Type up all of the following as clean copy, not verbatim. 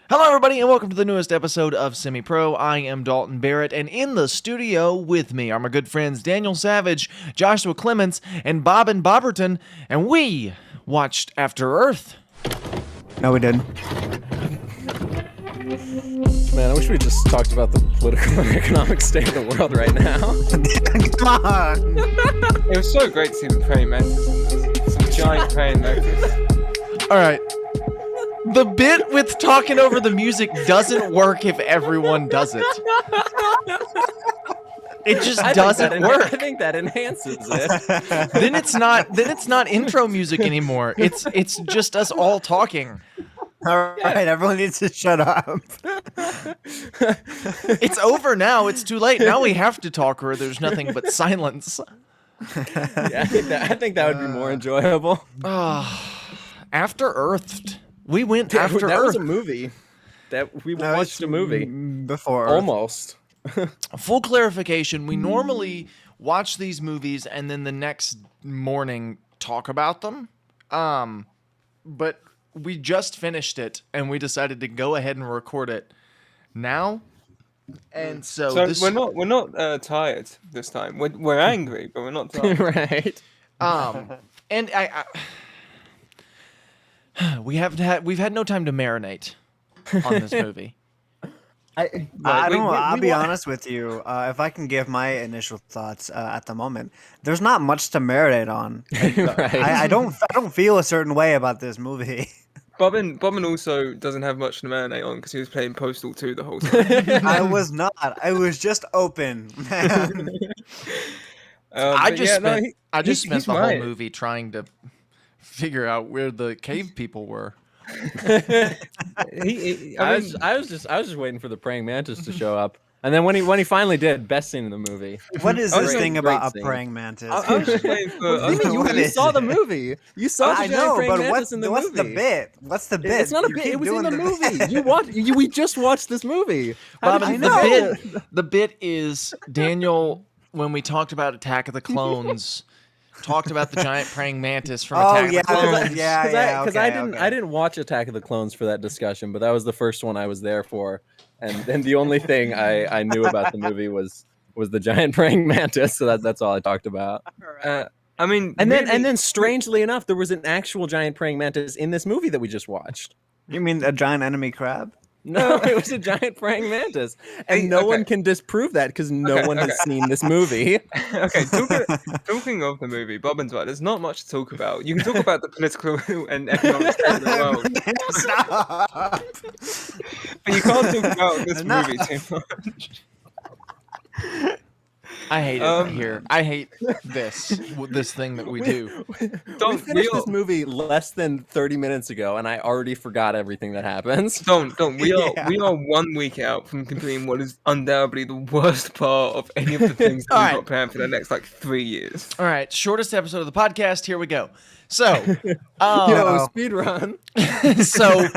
Hello, everybody, and welcome to the newest episode of Semi Pro. I am Dalton Barrett, and in the studio with me are my good friends Daniel Savage, Joshua Clements, and Bobbin Bobberton, and we watched After Earth. No, we didn't. Man, I wish we just talked about the political and economic state of the world right now. Come on! It was so great to see the praying mantis in this. Some giant praying mantis. All right. The bit with talking over the music doesn't work if everyone does it. It just doesn't work. I think that enhances it. Then it's not intro music anymore. It's just us all talking. All right, everyone needs to shut up. It's over now. It's too late. Now we have to talk or there's nothing but silence. Yeah, I think that would be more enjoyable. After Earth. We went After that Earth. was a movie. We watched a movie before. Almost. Full clarification, we normally watch these movies and then the next morning talk about them. But we just finished it and we decided to go ahead and record it now. And so we're not tired this time. We're angry, but we're not tired. Right. And we've had no time to marinate on this movie. I'll be honest with you. If I can give my initial thoughts at the moment, there's not much to marinate on. Right. I don't feel a certain way about this movie. Bobbin also doesn't have much to marinate on because he was playing Postal 2 the whole time. I was not. I was just open, man. I just spent the whole right. movie trying to figure out where the cave people were. I was just waiting for the praying mantis to show up, and then when he finally did, best scene in the movie. What is this Great- thing great about a scene. praying mantis? I was just waiting for. What do you mean? You saw the movie. You saw the I giant know, praying but mantis in the what's movie. the bit? What's the bit? It's not a You bit. keep It was in doing the bit. movie. You watched. We just watched this movie. Bobbin, know. the bit is Daniel when we talked about Attack of the Clones. Talked about the giant praying mantis from Attack of the Clones. Because I didn't watch Attack of the Clones for that discussion, but that was the first one I was there for, and then the only thing I knew about the movie was the giant praying mantis. So that's all I talked about. I mean, And really, then strangely enough, there was an actual giant praying mantis in this movie that we just watched. You mean a giant enemy crab? No, it was a giant praying mantis, and no one can disprove that because no one has seen this movie. Okay, talking of the movie, Bobbin's right. There's not much to talk about. You can talk about the political and economic state of the world, Stop. but you can't talk about this movie too much. I hate it here. I hate this thing that we do. We finished this movie less than 30 minutes ago, and I already forgot everything that happens. Don't. We are 1 week out from completing what is undoubtedly the worst part of any of the things that we've got planned for the next 3 years. All right, shortest episode of the podcast. Here we go. So, Speed run. so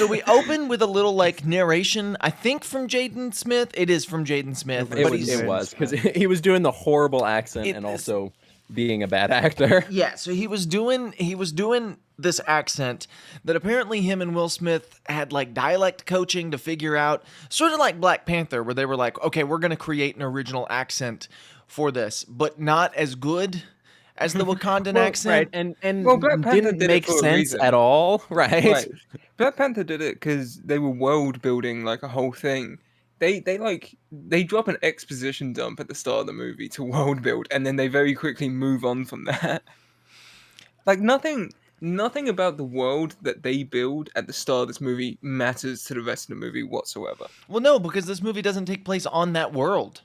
we open with a little narration. I think from Jaden Smith. It is from Jaden Smith. It was because he was doing the horrible accent and also being a bad actor. Yeah, so he was doing this accent that apparently him and Will Smith had dialect coaching to figure out, sort of like Black Panther, where they were like, okay, we're gonna create an original accent for this, but not as good as the Wakandan accent. Right, and Black Panther didn't did it make for a sense reason. at all, right? Black Panther did it because they were world building a whole thing. They drop an exposition dump at the start of the movie to world build, and then they very quickly move on from that. Nothing about the world that they build at the start of this movie matters to the rest of the movie whatsoever. Well, no, because this movie doesn't take place on that world.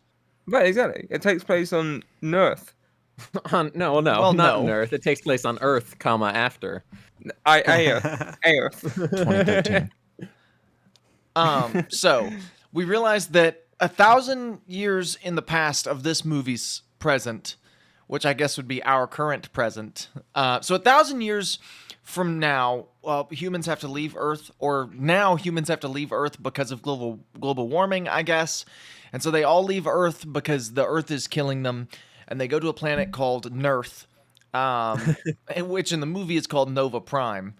Right, exactly. It takes place on Earth. No, not on Earth. It takes place on Earth, after. Earth. 2013. So we realized that 1,000 years in the past of this movie's present, which I guess would be our current present. So 1,000 years from now, humans have to leave Earth, or now humans have to leave Earth because of global warming, I guess. And so they all leave Earth because the Earth is killing them. And they go to a planet called Nurth, which in the movie is called Nova Prime.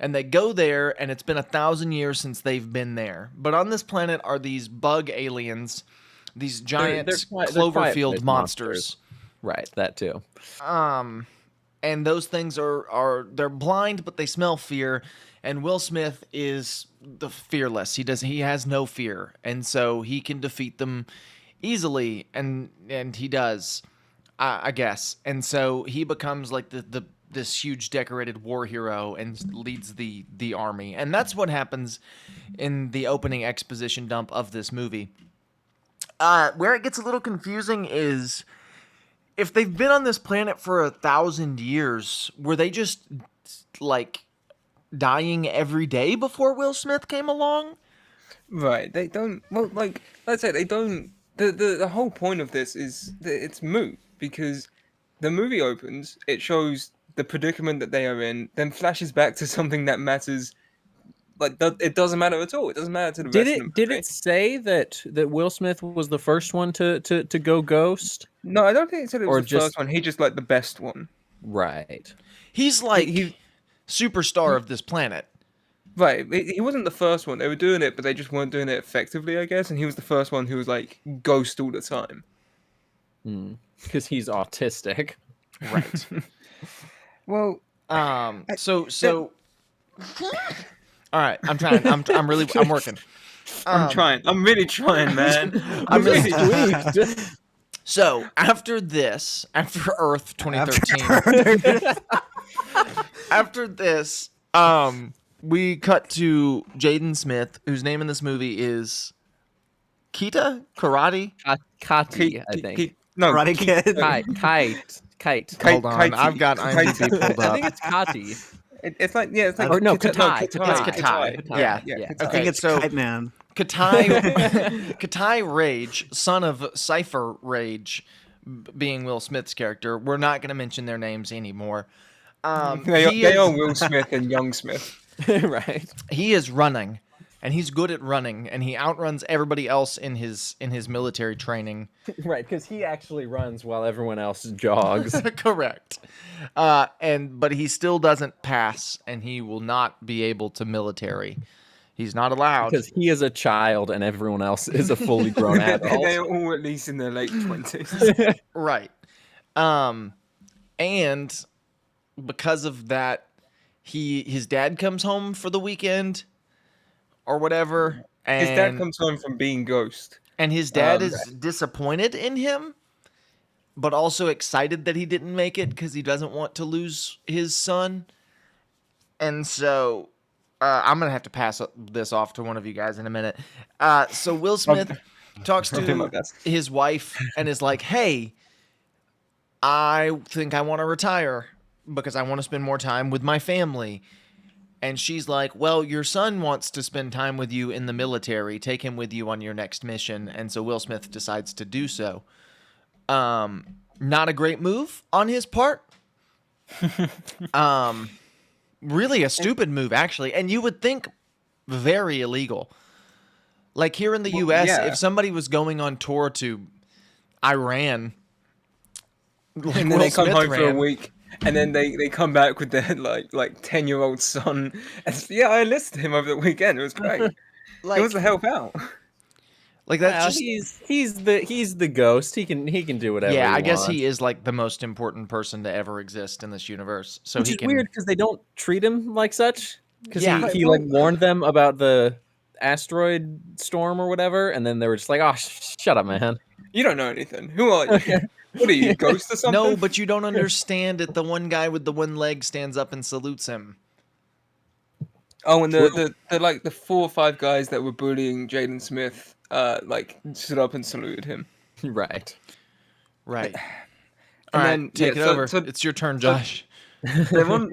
And they go there, and it's been 1,000 years since they've been there. But on this planet are these bug aliens, these giant They're quiet Cloverfield place monsters. Right, that too. And those things they're blind, but they smell fear. And Will Smith is the fearless. He has no fear, and so he can defeat them easily, and he does, I guess. And so he becomes like this huge decorated war hero and leads the army. And that's what happens in the opening exposition dump of this movie. Where it gets a little confusing is if they've been on this planet for 1,000 years, were they just like dying every day before Will Smith came along? Right. They don't. Well, like let's say they don't. The whole point of this is that it's moot because the movie opens, it shows the predicament that they are in, then flashes back to something that matters. Like it doesn't matter at all. It doesn't matter to the rest of them. Did it say that Will Smith was the first one to go ghost? No, I don't think it said it was Or the just- first one. He just like the best one. Right. He's like He- superstar of this planet. Right. He wasn't the first one. They were doing it, but they just weren't doing it effectively, I guess. And he was the first one who was like ghost all the time. Because he's autistic. Right. Well, So all right, I'm trying. I'm working. I'm trying. I'm really trying, man. I'm really tweaked. So after Earth 2013, after this, we cut to Jaden Smith, whose name in this movie is Kati, Kati, I think. No, Karate Kid. Kite. Hold on, Kite- I've got IMDb pulled I up. think it's Kati. It's like it's like Or no, Kitai. Kitai. It's Kitai. Yeah. Yeah. I think it's so Kite Man. Kitai Raige, son of Cypher Raige, being Will Smith's character. We're not going to mention their names anymore. They are Will Smith and Young Smith. Right. He is running, and he's good at running, and he outruns everybody else in his military training. Right, because he actually runs while everyone else jogs. Correct. But he still doesn't pass, and he will not be able to military. He's not allowed. Because he is a child and everyone else is a fully grown They're adult. all at least in their late 20s. Right. And because of that, his dad comes home for the weekend or whatever. And His dad comes home from being ghost. and his dad is disappointed in him, but also excited that he didn't make it because he doesn't want to lose his son. And so I'm going to have to pass this off to one of you guys in a minute. So Will Smith talks I'll do my to best. his wife and is like, hey, I think I want to retire because I want to spend more time with my family. And she's like, well, your son wants to spend time with you in the military. Take him with you on your next mission. And so Will Smith decides to do so. Not a great move on his part. Really a stupid move, actually. And you would think very illegal. Like here in the U.S., yeah. if somebody was going on tour to Iran, like And then Will they come Smith home for a ran, week. And then they come back with their like 10-year-old son. And yeah, I listened to him over the weekend. It was great. like, It was to help out. like that's Well, just he's the ghost. He can do whatever. yeah. he I guess wants. he is like the most important person to ever exist in this universe. So Which he is can. weird because they don't treat him like such. Because Yeah. he like warned them about the asteroid storm or whatever, and then they were just like, "Oh, shut up, man." You don't know anything. Who are you? What are you, ghost or something? No, but you don't understand that the one guy with the one leg stands up and salutes him. Oh, and the like the 4 or 5 guys that were bullying Jaden Smith, like stood up and saluted him. Right. Right. And All right, then, take yeah, it so- over. so- It's your turn, Josh. They're on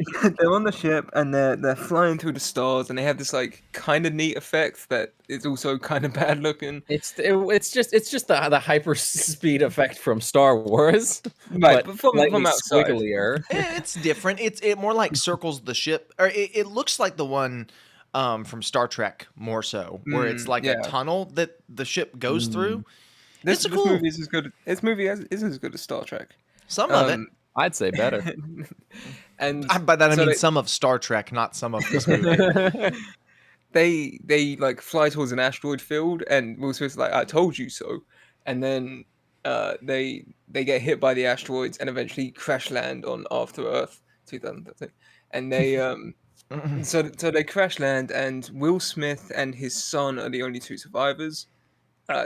the ship and they're flying through the stars and they have this like kind of neat effect that is also kind of bad looking. It's just the hyper speed effect from Star Wars, Right, but from slightly outside. squigglier. It's different. It more like circles the ship, or it looks like the one from Star Trek more so, where it's like yeah. a tunnel that the ship goes through. This It's cool. movie is as good. This movie isn't as good as Star Trek. Some of it. I'd say better. And By that I so mean some of Star Trek, not some of this movie. they like fly towards an asteroid field, and Will Smith's like, "I told you so," and then they get hit by the asteroids and eventually crash land on After Earth 2013, and they so they crash land, and Will Smith and his son are the only two survivors.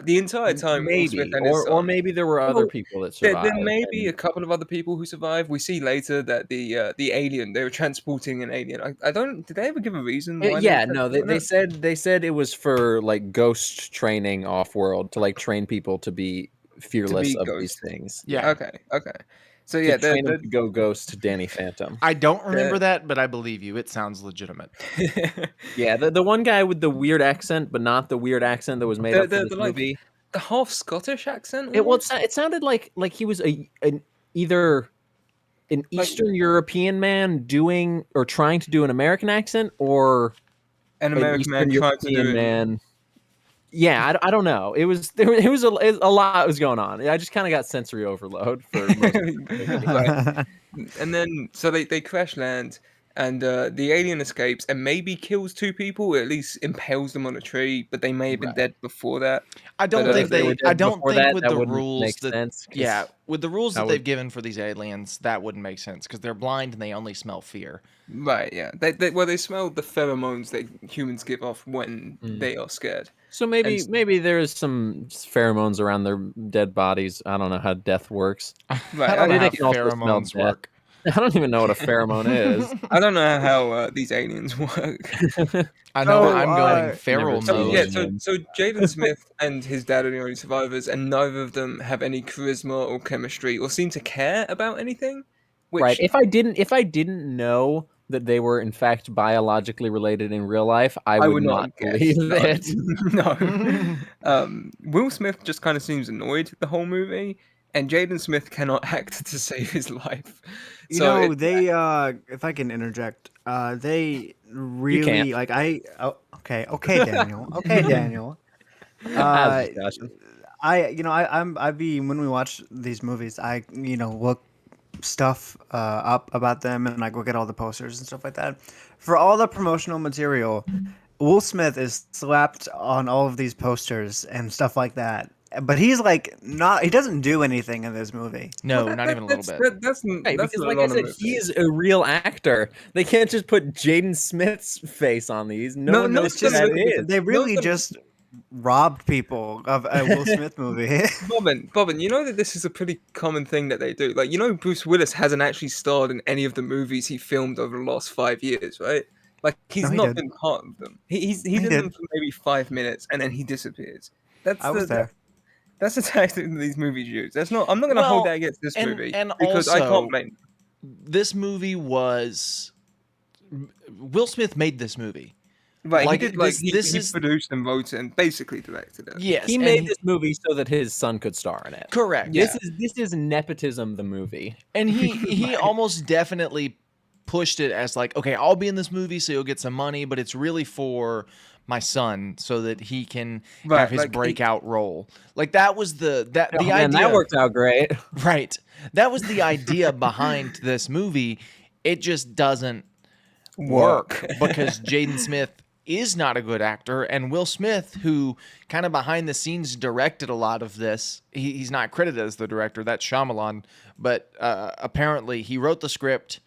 The entire time, Will Smith Maybe, and his or son. maybe there were other Well, people that there survived. may be And a couple of other people who survive. We see later that the alien, they were transporting an alien. I don't. Did they ever give a reason why they were yeah, no, transporting they said it was for like ghost training off world to like train people to be to fearless be of these ghosts? things. Yeah. Yeah, Okay. So to yeah, train them to go ghost to Danny Phantom. I don't remember the that, but I believe you. It sounds legitimate. Yeah, the one guy with the weird accent, but not the weird accent that was made up for this the like movie. the half Scottish accent It well, almost it sounded like he was either an like Eastern European man doing or trying to do an American accent, or an an American man Eastern trying to do European it. man. Yeah, I don't know. It was it was a lot was going on. I just kind of got sensory overload for most of the movie. Right. And then so they crash land, and the alien escapes and maybe kills two people, or at least impales them on a tree, but they may have been Right. dead before that. I But don't think If they were they. I dead don't before think that, with that the wouldn't rules make that. sense. 'Cause Yeah, with the rules that I they've would. given for these aliens, that wouldn't make sense because they're blind and they only smell fear. right, yeah, they smell the pheromones that humans give off when Mm. they are scared. So And maybe there is some pheromones around their dead bodies. I don't know how death works. right, I don't know Maybe how they can also smell pheromones death. work. I don't even know what a pheromone is. I don't know how these aliens work. I know So, I'm going uh, feral Never seen Yeah, mode. it. so Jaden Smith and his dad are the only survivors, and neither of them have any charisma or chemistry or seem to care about anything. Right. Which If I didn't know that they were in fact biologically related in real life, I I would would not not have believe guessed. No, it. no. Will Smith just kind of seems annoyed the whole movie, and Jaden Smith cannot act to save his life. You So know, it, they if I can interject, they You can't. really like okay, Daniel. Okay, Daniel. I was Uh just joshing. I be when we watch these movies, I look stuff up about them and like look at all the posters and stuff like that. For all the promotional material, Will Smith is slapped on all of these posters and stuff like that. But he's like not he doesn't do anything in this movie. No, not even a little bit. Right, that's because not like I a said, movie. he's a real actor. They can't just put Jaden Smith's face on these. No one No, knows it's who just that look is. They really Those are- just robbed people of a Will Smith movie. Bobbin, you know that this is a pretty common thing that they do. Like, you know, Bruce Willis hasn't actually starred in any of the movies he filmed over the last 5 years, right? Like, No, he's he not did. been part of them. He's He in them did. for maybe 5 minutes and then he disappears. That's I was there. that's the tactic that these movies use. That's not. I'm not going to hold Well, that against this movie and because I can't also blame. this movie was Will Smith made this movie. Right, Like, he did. Like this he is produced and wrote it and basically directed it. yes, He and made this movie so that his son could star in it. correct. Yeah. This is nepotism, the movie. And he almost definitely pushed it as like, okay, I'll be in this movie so you'll get some money, but it's really for my son so that he can Right, have his like, breakout role. Like that was the Oh, man, idea. that worked out great. Right. That was the idea behind this movie. It just doesn't work because Jaden Smith is not a good actor, and Will Smith, who kind of behind the scenes directed a lot of this, he's not credited as the director. That's Shyamalan, but apparently he wrote the script.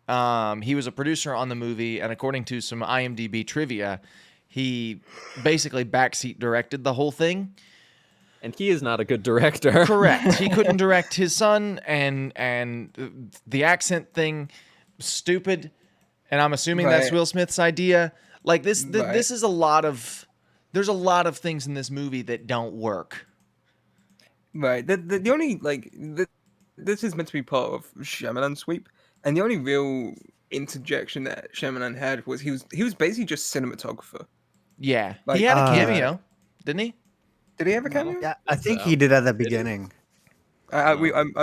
He was a producer on the movie, and according to some IMDb trivia, he basically backseat directed the whole thing. And he is not a good director. Correct. He couldn't direct his son, and the accent thing, stupid. And I'm assuming that's Right. Will Smith's idea. Like this, Right. this is a lot of. There's a lot of things in this movie that don't work. Right. The only this is meant to be part of Shyamalan's sweep, and the only real interjection that Shyamalan had was he was basically just cinematographer. Yeah, Like, he had a uh, cameo, didn't he? Did he have a cameo? Yeah, I think so. he did at the Did he? beginning. I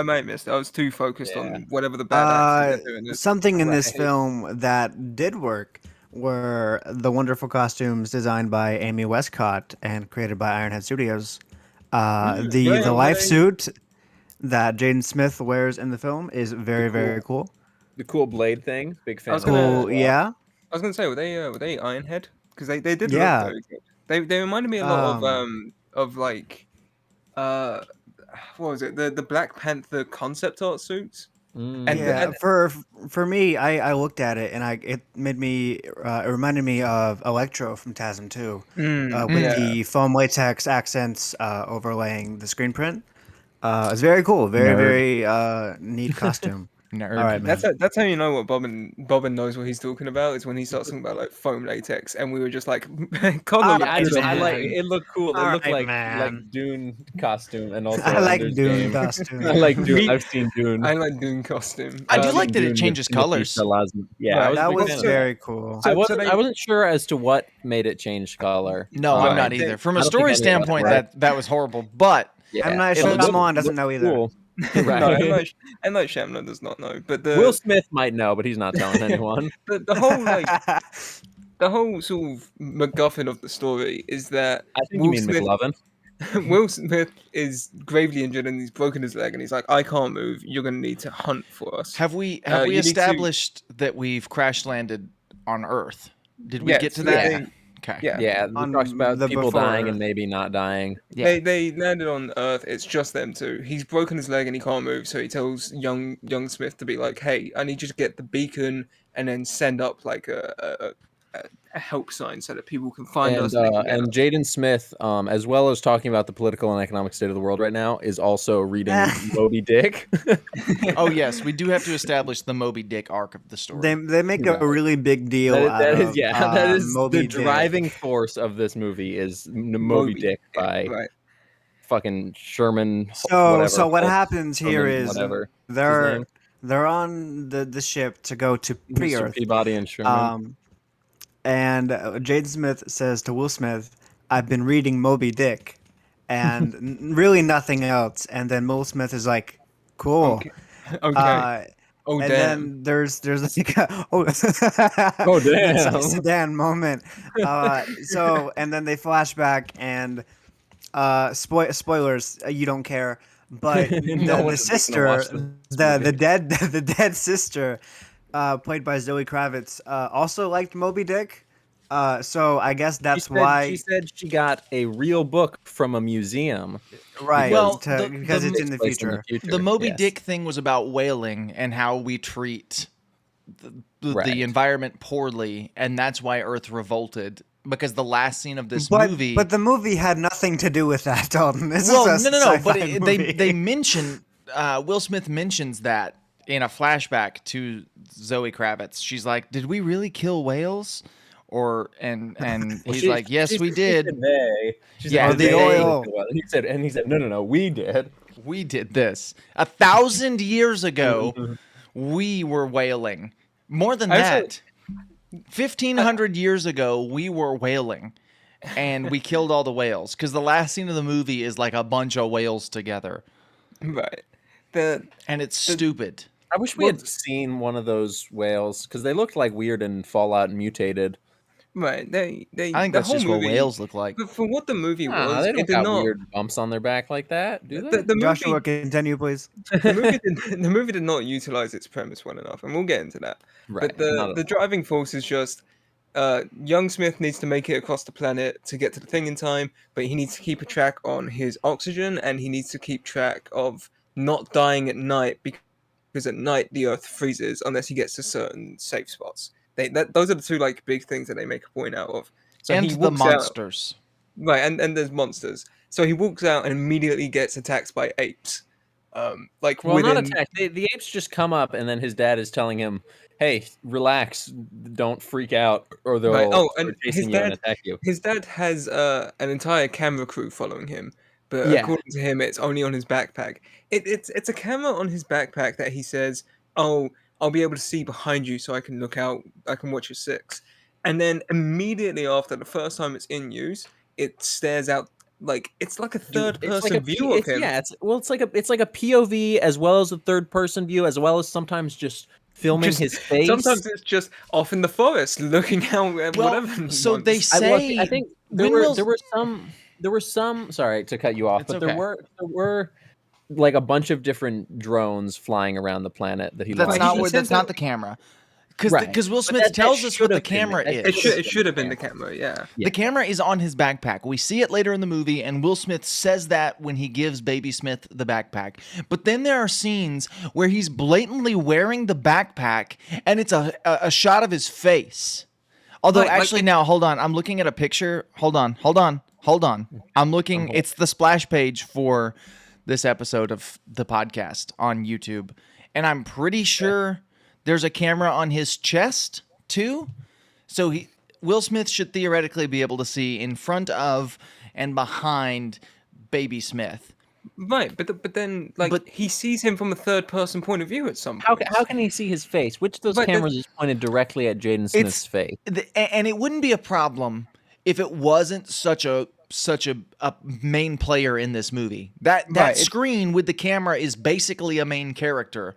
might have missed it. I was too focused on whatever the bad accent they're doing. Something in this Right. film that did work were the wonderful costumes designed by Amy Westcott and created by Ironhead Studios. The life suit that Jaden Smith wears in the film is very cool. the cool blade thing. Big fan. was of that gonna- as Cool. well. Yeah. I was gonna say, were they Ironhead? Because they did look Yeah. very good. They reminded me a lot Um, of like what was it, the Black Panther concept art suits. And Yeah, and for me, I looked at it and it made me it reminded me of Electro from TASM 2, with yeah. the foam latex accents overlaying the screen print. It's very cool, very Nerd. very neat costume. Nerd. All right, man. That's how you know what Bobbin knows what he's talking about, is when he starts talking about like foam latex, and we were just like, color All looked right, good on I the like thing. it. Looked cool. It All looked right, like man. Dune costume, and also I like Ender's Dune Game. costume. I like Dune. Me- I've seen Dune. I like Dune costume. I do I've like seen that it Dune with changes Timothy colors. Chalamet. Yeah, Right. I was a That big was fan of very cool. I So wasn't. they- I wasn't sure as to what made it change color. No, I'm Right. not They- either. From I a don't think story any of us standpoint, were. that was horrible. But Yeah, M. Night it looked Shyamalan doesn't know either. cool. No, Right. M. Night Shyamalan does not know. But Will Smith might know, but he's not telling anyone. the whole like the whole sort of MacGuffin of the story is that I think you mean McLovin. Will Smith is gravely injured and he's broken his leg, and he's like, I can't move. You're going to need to hunt for us. have we you need to- established that we've crash landed on Earth? Did we Yes, get to they- that? Okay. Yeah. Yeah, we On talked about the people dying before- and maybe not dying. Yeah. They landed on Earth. It's just them two. He's broken his leg and he can't move, so he tells young Smith to be like, "Hey, I need you to get the beacon and then send up like a help sign so that people can find us." They can get And us." Jaden Smith, as well as talking about the political and economic state of the world right now, is also reading Moby Dick. Oh yes, we do have to establish the Moby Dick arc of the story. They make a really big deal that out is of that is Moby the Dick. driving force of this movie is Moby Moby Dick by right. fucking Sherman. So whatever, what Hulk, happens here Sherman, is whatever. they're on the ship to go to Mr. pre-Earth. Peabody and Sherman. And Jaden Smith says to Will Smith, "I've been reading Moby Dick," and really nothing else. And then Will Smith is like, "Cool." Okay. Oh and damn. then there's like oh Oh, damn. it's a sedan moment. So and then they flash back and spoilers, you don't care, but No the one is gonna sister, watch this the dead sister, played by Zoe Kravitz, also liked Moby Dick. So I guess that's why. She said she got a real book from a museum. Right. Well, because it's in the Takes place future. The Moby yes. Dick thing was about whaling and how we treat Right. the environment poorly, and that's why Earth revolted. Because the last scene of this But movie, the movie had nothing to do with that, Dalton. This well, is a no. But sci-fi they movie. mention Will Smith mentions that in a flashback to Zoe Kravitz. She's like, "Did we really kill whales?" Or and he's like, "Yes, we did. She Yeah, said, the "They." oil. He said, no, we did. We did this 1,000 years ago. We were whaling. More than that, 1,500 years ago, we were whaling, and we killed all the whales. Because the last scene of the movie is like a bunch of whales together, Right. and it's stupid. I wish we had seen one of those whales because they looked like weird in Fallout and mutated. Right. They I think the that's whole just movie, what whales look like. But for what the movie was, They it don't did got not. weird bumps on their back like that, do they? The Joshua, movie, continue, please. the movie did not utilize its premise well enough, and we'll get into that. Right, But not at the driving force is just young Smith needs to make it across the planet to get to the thing in time, but he needs to keep a track on his oxygen, and he needs to keep track of not dying at night because at night the Earth freezes unless he gets to certain safe spots. Those are the two like big things that they make a point out of. So And he the walks out- monsters. Right, and there's monsters. So he walks out and immediately gets attacked by apes. Like Well, within... not attack. The apes just come up, and then his dad is telling him, "Hey, relax, don't freak out, or they'll Right. Oh, start and chasing you and attack you." His dad has an entire camera crew following him, but Yeah. according to him, it's only on his backpack. It's a camera on his backpack that he says, "Oh, I'll be able to see behind you, so I can look out. I can watch your six." And then immediately after, the first time it's in use, it stares out like it's like a third-person view of him. Yeah, it's like a POV as well as a third-person view, as well as sometimes just filming Just- his face. Sometimes it's just off in the forest, looking out at whatever. he so wants. they say. I think there when were Will's- there were some. Sorry to cut you off, It's but okay. there were like a bunch of different drones flying around the planet that he That's launched. not he where. said That's not that- the camera. Right. Because Will But Smith that tells us what should the have been camera that- is. It should have been the camera, yeah. Yeah. The camera is on his backpack. We see it later in the movie, and Will Smith says that when he gives Baby Smith the backpack. But then there are scenes where he's blatantly wearing the backpack, and it's a shot of his face. Although, Like actually, now, hold on. I'm looking at a picture. Hold on. I'm looking. It's the splash page for this episode of the podcast on YouTube. And I'm pretty sure there's a camera on his chest, too. So Will Smith should theoretically be able to see in front of and behind Baby Smith. Right, but then he sees him from a third person point of view at some point. How can he see his face? Which of those Right, cameras is pointed directly at Jaden Smith's face? And it wouldn't be a problem if it wasn't such a main player in this movie. That Right, screen with the camera is basically a main character.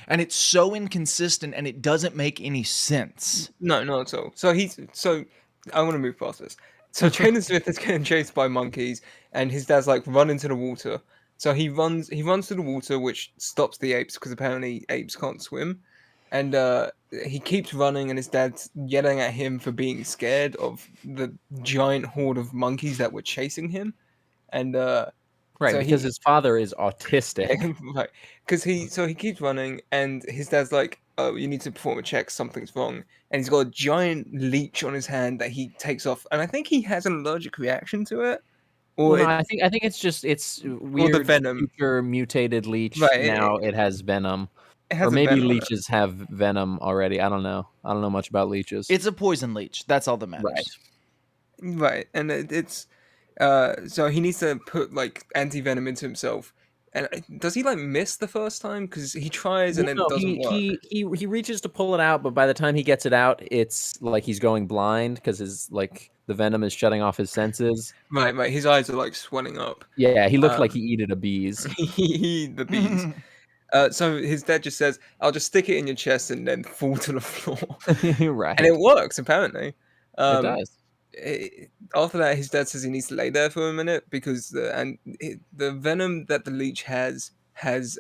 And it's so inconsistent and it doesn't make any sense. No, not at all. So I want to move past this. So Jaden Smith is getting chased by monkeys, and his dad's like, run into the water. So he runs to the water, which stops the apes because apparently apes can't swim. And he keeps running, and his dad's yelling at him for being scared of the giant horde of monkeys that were chasing him. And Right, so because his father is autistic. right, because he keeps running, and his dad's like, "Oh, you need to perform a check. Something's wrong." And he's got a giant leech on his hand that he takes off, and I think he has an allergic reaction to it, or Well, no, I think it's weird. venom. Future mutated leech. Right, Now it has venom, it has or a maybe venom on it. leeches have venom already. I don't know. I don't know much about leeches. It's a poison leech. That's all that matters. Right, and it's so he needs to put like anti venom into himself. And does he like miss the first time? Because he tries and then it doesn't work. He reaches to pull it out, but by the time he gets it out, it's like he's going blind because the venom is shutting off his senses. Right. His eyes are like swelling up. Yeah, he looked like he eated a bees. The bees. So his dad just says, "I'll just stick it in your chest and then fall to the floor." Right. And it works apparently. It does. After that, his dad says he needs to lay there for a minute because the venom that the leech has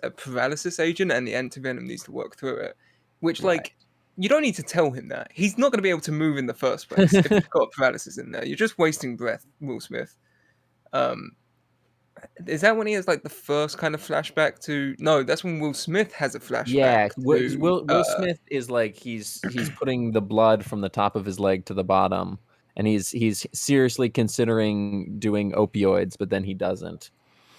a paralysis agent, and the antivenom needs to work through it. Which, like, you don't need to tell him that. He's not going to be able to move in the first place if you've got paralysis in there. You're just wasting breath, Will Smith. Is that when he has like the first kind of flashback to? No, that's when Will Smith has a flashback. Yeah, to, Will Smith is like he's putting the blood from the top of his leg to the bottom, and he's seriously considering doing opioids, but then he doesn't.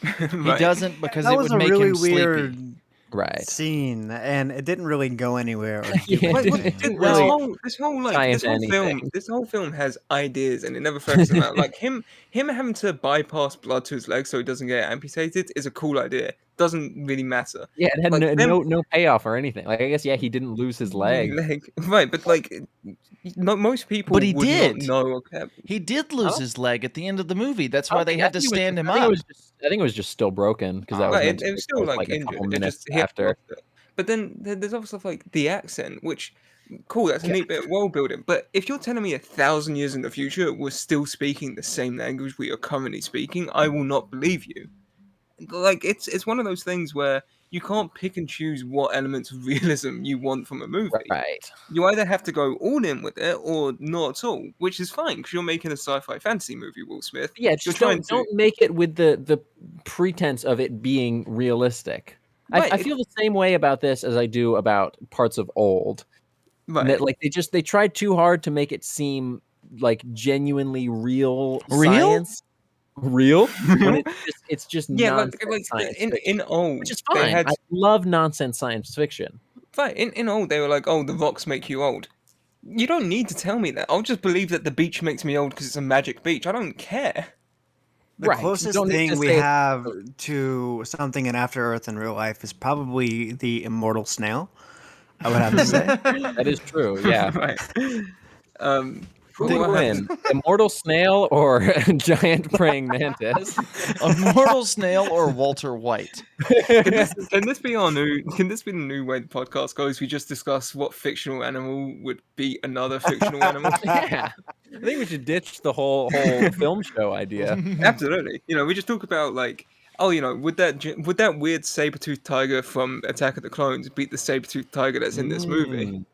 Right. He doesn't because That it was would a make really him weird sleepy. Right. scene, and it didn't really go anywhere. Or do Yeah, anything. This whole film has ideas and it never focuses on that. Like him having to bypass blood to his leg so he doesn't get amputated is a cool idea. Doesn't really matter. Yeah, it had Like, no payoff or anything. Like I guess he didn't lose his leg. Right, but like most people But he would did. not know. Okay. He did lose his leg at the end of the movie. That's why they I had to think it was stand him I think up. I think it was just still broken because that was Right, meant to it was take still place, like a injured. couple It minutes just he had to after. cross it. But then there's also stuff like the accent, which cool, that's a neat bit of world building. But if you're telling me 1,000 years in the future we're still speaking the same language we are currently speaking, I will not believe you. Like it's one of those things where you can't pick and choose what elements of realism you want from a movie. Right. You either have to go all in with it or not at all, which is fine because you're making a sci-fi fantasy movie, Will Smith. Yeah, You're just trying don't make it with the pretense of it being realistic. Right, I feel the same way about this as I do about parts of Old. Right. That, like they tried too hard to make it seem like genuinely real Real? science. Real? When it's just Yeah, nonsense like science in fiction, Old, which is they fine. had I love nonsense science fiction. right in Old they were like, oh, the rocks make you old. You don't need to tell me that. I'll just believe that the beach makes me old because it's a magic beach. I don't care. The Right, you closest don't need thing to we say it- have to something in After Earth in real life is probably the immortal snail. I would have to say. That is true. Yeah. Right. Who what would win? Immortal snail or giant praying mantis? A mortal snail or Walter White? Can this be the new way the podcast goes? We just discuss what fictional animal would beat another fictional animal. Yeah. I think we should ditch the whole film show idea. Absolutely. We just talk about like oh, would that weird saber-toothed tiger from Attack of the Clones beat the saber-toothed tiger that's in this movie?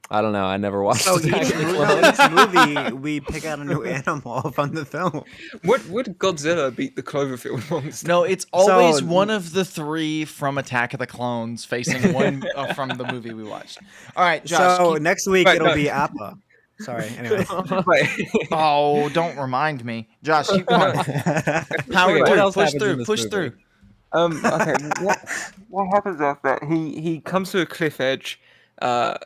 I don't know. I never watched So Attack each, of the no, Clones. each movie we pick out a new animal from the film. Would Godzilla beat the Cloverfield monster? No, it's always So- one of the three from Attack of the Clones facing one from the movie we watched. All right, Josh. So keep- next week Right, it'll no. be Appa. Sorry. Anyway. Right. Oh, don't remind me, Josh. Keep going. Power What through. else Push happens in through. this Push movie? through. Okay. What happens after that? He comes to a cliff edge.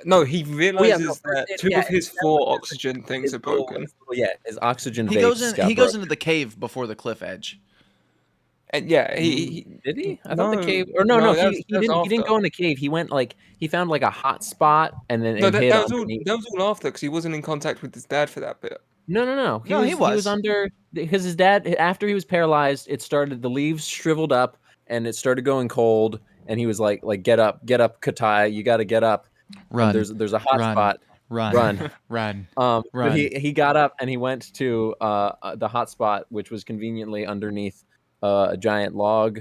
No, he realizes that two of his four oxygen things are broken. His oxygen He vapes goes in. got He goes broken. into the cave before the cliff edge. And yeah, he Did he? I thought the No, cave. Or no, no, he that's didn't. He didn't after. go in the cave. He went he found like a hot spot and then no, and that, hid that was all. underneath. That was all after because he wasn't in contact with his dad for that bit. No. No, He he was was. under because his dad after he was paralyzed. It started the leaves shriveled up and it started going cold. And he was like get up, Kitai, you got to get up. Run. And there's a hot Run. spot. Run. Run. Run. But he got up and he went to the hot spot, which was conveniently underneath a giant log,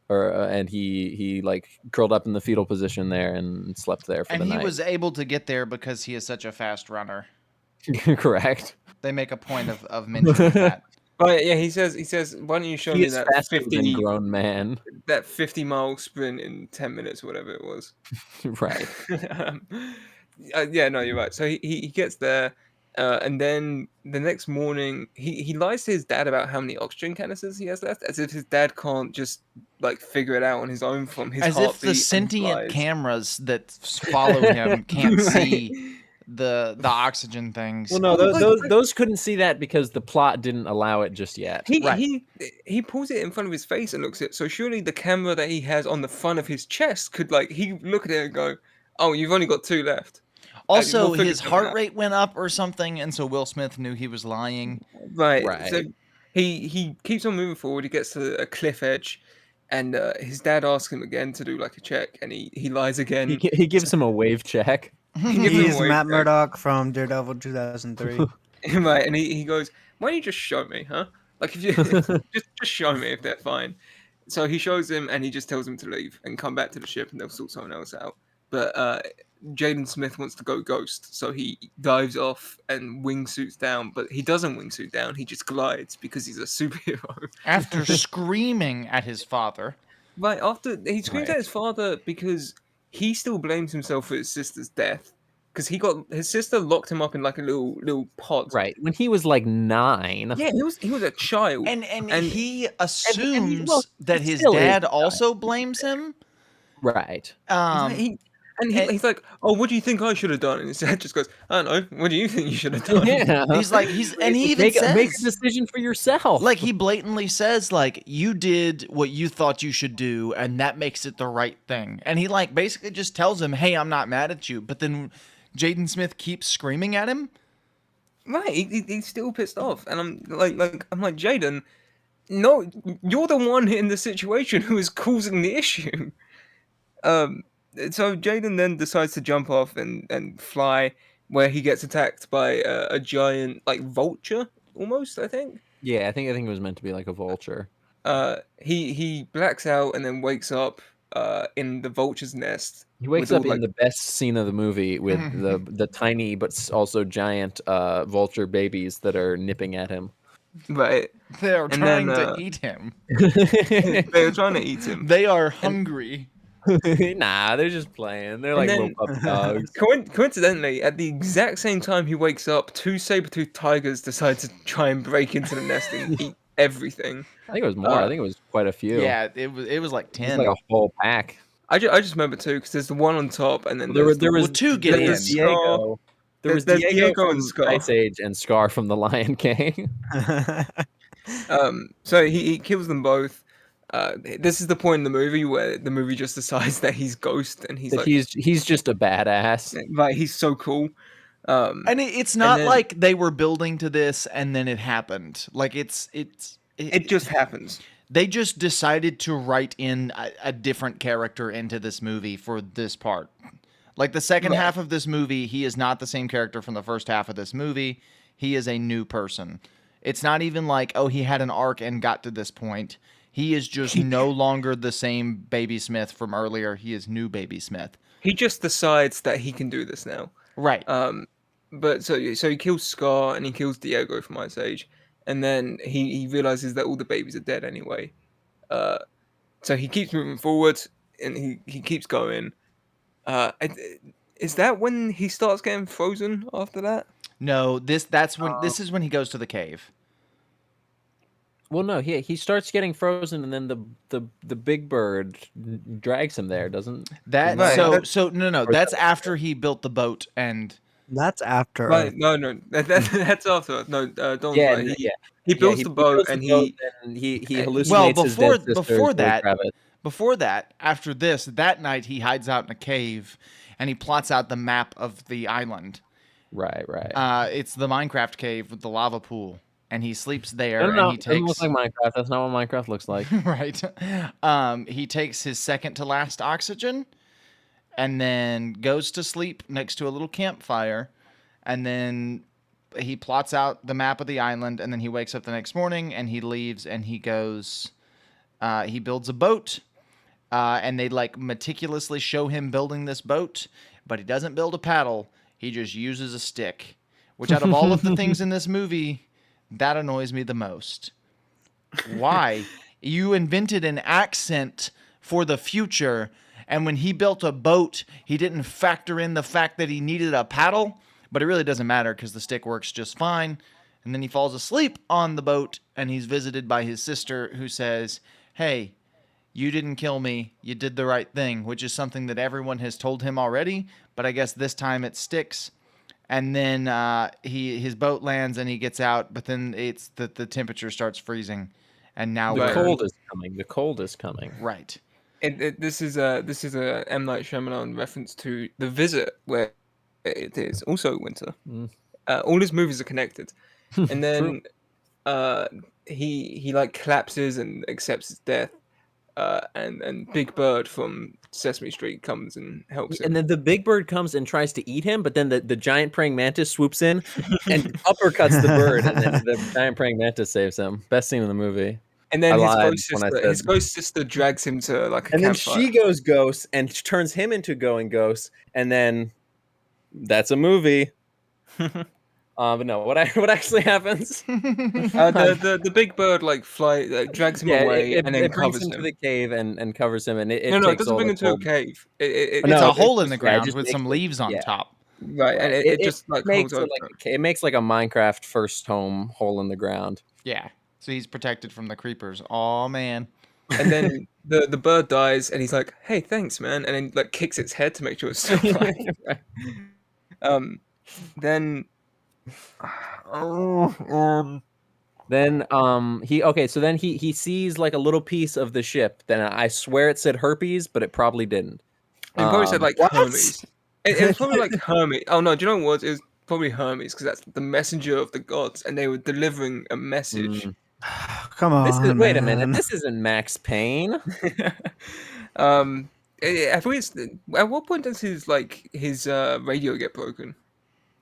and he like curled up in the fetal position there and slept there for And the he night. was able to get there because he is such a fast runner. Correct. They make a point of mentioning that. But yeah, he says, why don't you show He me is that faster than 50 grown man. that 50-mile sprint in 10 minutes, whatever it was. Right. Yeah, no, you're right. So he gets there, and then the next morning he lies to his dad about how many oxygen canisters he has left, as if his dad can't just like figure it out on his own from his As heartbeat. if the and sentient flies. cameras that follow him can't Right. see the oxygen things. Well, no, Well, those couldn't see that because the plot didn't allow it just yet. He pulls it in front of his face and looks at it. So surely the camera that he has on the front of his chest could he look at it and go, "Oh, you've only got 2 left." Also, we'll figure his something heart out. rate went up or something, and so Will Smith knew he was lying. Right. Right. So he keeps on moving forward. He gets to a cliff edge, and his dad asks him again to do like a check, and he lies again. He gives him a wave check. He gives him He's a wave Matt check. Murdock from Daredevil 2003. Right, and he goes, "Why don't you just show me, huh? Like if you just show me if they're fine." So he shows him, and he just tells him to leave and come back to the ship, and they'll sort someone else out. But Jaden Smith wants to go ghost, so he dives off and wingsuits down. But he doesn't wingsuit down; he just glides because he's a superhero. After screaming at his father. Right after he screams Right. at his father because he still blames himself for his sister's death. Because his sister locked him up in like a little pod. Right. When he was like 9. Yeah, he was a child. And he assumes and he- well, that he his still is dad a child. also blames him. Right. He's like, "Oh, what do you think I should have done?" And his dad just goes, "I don't know. What do you think you should have done?" Yeah. And he even make a says, decision for yourself. like, he blatantly says, like, you did what you thought you should do, and that makes it the right thing. And he basically just tells him, "Hey, I'm not mad at you." But then Jaden Smith keeps screaming at him. Right, he's still pissed off, and I'm like, Jaden, no, you're the one in the situation who is causing the issue. So Jaden then decides to jump off and fly, where he gets attacked by a giant vulture, almost. I think. Yeah, I think it was meant to be like a vulture. He blacks out and then wakes up in the vulture's nest. He wakes with up all, in the best scene of the movie with the tiny but also giant vulture babies that are nipping at him. Right. They're And trying then, to eat him. They're trying to eat him. They are hungry. Nah, they're just playing. They're like then- little puppy dogs. Coincidentally, at the exact same time he wakes up, 2 saber-toothed tigers decide to try and break into the nest and eat everything. I think it was more. I think it was quite a few. Yeah, it was like it was 10. like a whole pack. I just remember 2 because there's the one on top and then There was Well, 2 get there in. was Diego. There was There's Diego, Diego and from Scar. Ice Age and Scar from the Lion King. So he kills them both. This is the point in the movie where the movie just decides that he's Ghost and he's That like, he's just a badass. right, he's so cool. And it's not then- like they were building to this and then it happened. Like it It just happens. they just decided to write in a different character into this movie for this part. Like the second Right. half of this movie, he is not the same character from the first half of this movie. He is a new person. It's not even like, oh, he had an arc and got to this point. He is just no longer the same Baby Smith from earlier. He is new Baby Smith. He just decides that he can do this now. Right. But so he kills Scar and he kills Diego from Ice Age, and then he realizes that all the babies are dead anyway. So he keeps moving forward and he keeps going. Is that when he starts getting frozen after that? No, this is when he goes to the cave. Well, no, he starts getting frozen, and then the big bird drags him there, doesn't That Right. no, that's after he built the boat and That's after. Right? No, that's after. No, Don's Yeah, right. yeah. He builds the boat and he hallucinates his dead sister, before Zoe that, Kravitz. before that, after this, that night he hides out in a cave and he plots out the map of the island. Right. It's the Minecraft cave with the lava pool, and he sleeps there. No, and he it doesn't look takes like Minecraft. That's not what Minecraft looks like. right. He takes his second to last oxygen, and then goes to sleep next to a little campfire, and then he plots out the map of the island, and then he wakes up the next morning and he leaves and he goes. He builds a boat. And they like meticulously show him building this boat, but he doesn't build a paddle. He just uses a stick, which out of all of the things in this movie, that annoys me the most. Why? You invented an accent for the future, and when he built a boat, he didn't factor in the fact that he needed a paddle, but it really doesn't matter because the stick works just fine. And then he falls asleep on the boat, and he's visited by his sister who says, "Hey, you didn't kill me. You did the right thing," which is something that everyone has told him already, but I guess this time it sticks. And then his boat lands and he gets out, but then it's the temperature starts freezing, and now The Right. cold is coming. The cold is coming. Right. This is a M. Night Shyamalan reference to The Visit, where it is also winter. All his movies are connected, and then he like collapses and accepts his death. And Big Bird from Sesame Street comes and helps him. And then the big bird comes and tries to eat him, but then the giant praying mantis swoops in and uppercuts the bird, and then the giant praying mantis saves him. Best scene in the movie. And then I his lied ghost when I sister, said- his ghost sister drags him to like a And then campfire. she goes ghost and turns him into going ghost, and then that's a movie. But no, what actually happens? The Big Bird like drags him away and then it brings covers him to him. the cave and covers him, and it No, it takes doesn't all bring the him to a cold- cave. It's No, a hole in the it ground just with makes some it- leaves on yeah. top. Right, and it just like makes holds it over. it makes like a Minecraft first home hole in the ground. Yeah. So he's protected from the creepers. Oh man. And then the bird dies, and he's like, "Hey, thanks, man," and then like kicks its head to make sure it's still alive. Then Then he sees like a little piece of the ship. Then I swear it said herpes, but it probably didn't. it probably said like What? Hermes. It was probably like Hermes. Oh no, do you know what? It was probably Hermes because that's the messenger of the gods, and they were delivering a message. Come on. This is wait a minute. man. This isn't Max Payne. I think it's at what point does his radio get broken?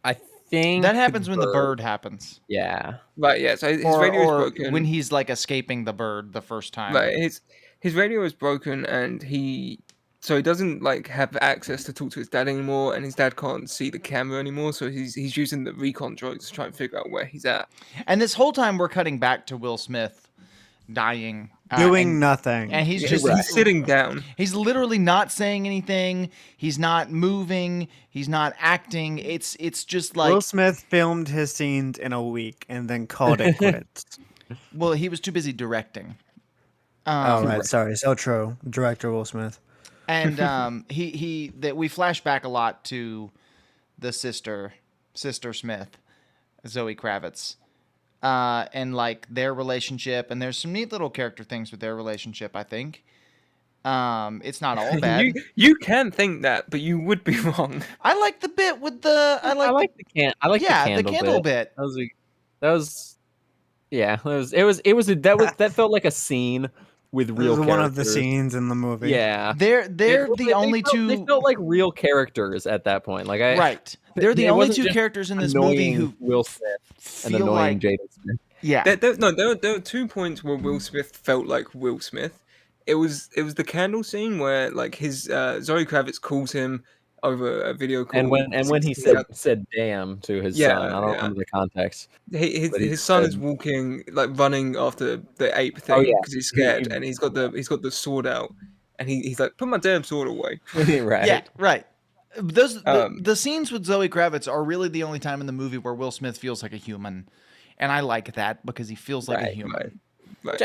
I think That happens when the bird happens. Yeah. Right, yeah. So his Or, radio is or broken. when he's like escaping the bird the first time. Right, his radio is broken, and he doesn't like have access to talk to his dad anymore, and his dad can't see the camera anymore. So he's using the recon droids to try and figure out where he's at. And this whole time we're cutting back to Will Smith dying. Doing and, nothing. and he's Yeah, just he's sitting down. He's literally not saying anything. He's not moving. He's not acting. It's just like Will Smith filmed his scenes in a week and then called it quits. well, he was too busy directing. Oh right, sorry. So true. Director Will Smith. And that we flash back a lot to the sister Smith, Zoe Kravitz, and like their relationship. And there's some neat little character things with their relationship. I think it's not all bad. You can think that, but you would be wrong. I like the bit with the I like the candle bit. That felt like a scene with This real is characters. one of the scenes in the movie. Yeah. They're the only two. They felt like real characters at that point. Right. They're the it only wasn't two just characters in this movie annoying who Will Smith and feel annoying like Jaden Smith. Yeah. There were 2 points where Will Smith felt like Will Smith. It was the candle scene where like his Zoe Kravitz calls him over a video call. And when he said damn to his son, I don't remember the context. His son is walking, like running after the ape Oh, thing yeah. because he's scared, and he's got the sword out, and he's like, put my damn sword away. Right. Yeah, right. The scenes with Zoe Kravitz are really the only time in the movie where Will Smith feels like a human, and I like that because he feels like a human. Which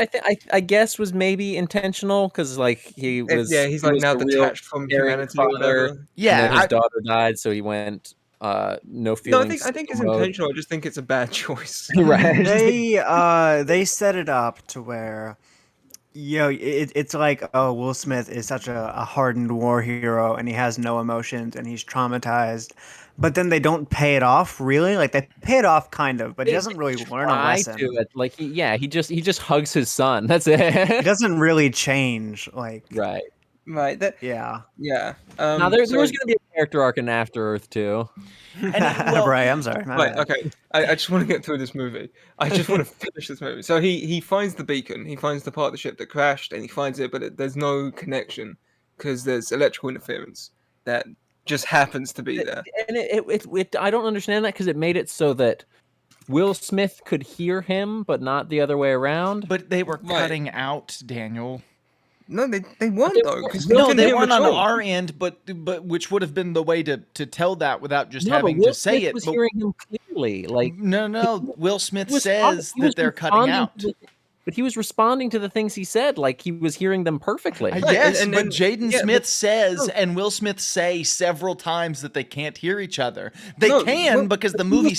I guess was maybe intentional because like he was he's like now detached from humanity or whatever. Yeah, and then his daughter died, so he went no feelings. No, I think it's intentional. I just think it's a bad choice. Right. They set it up to where, it's like, oh, Will Smith is such a hardened war hero and he has no emotions and he's traumatized. But then they don't pay it off, really. Like they pay it off, kind of, but he doesn't really learn a lesson. Like he just hugs his son. That's it. He doesn't really change. Like right. Yeah. Now there's going to be a character arc in After Earth too. Right. I'm sorry. Right. Okay. I just want to get through this movie. I just want to finish this movie. So he finds the beacon. He finds the part of the ship that crashed, and he finds it, but there's no connection because there's electrical interference that just happens to be there. And it I don't understand that because it made it so that Will Smith could hear him, but not the other way around. But they were cutting out Daniel. No, they weren't though. No, they weren't on our end, but which would have been the way to tell that without just having to say it. Was hearing him clearly, like no. Will Smith says that they're cutting out. But he was responding to the things he said, like he was hearing them perfectly. Yes, but Jaden Smith says, and Will Smith say several times that they can't hear each other. They can because the movie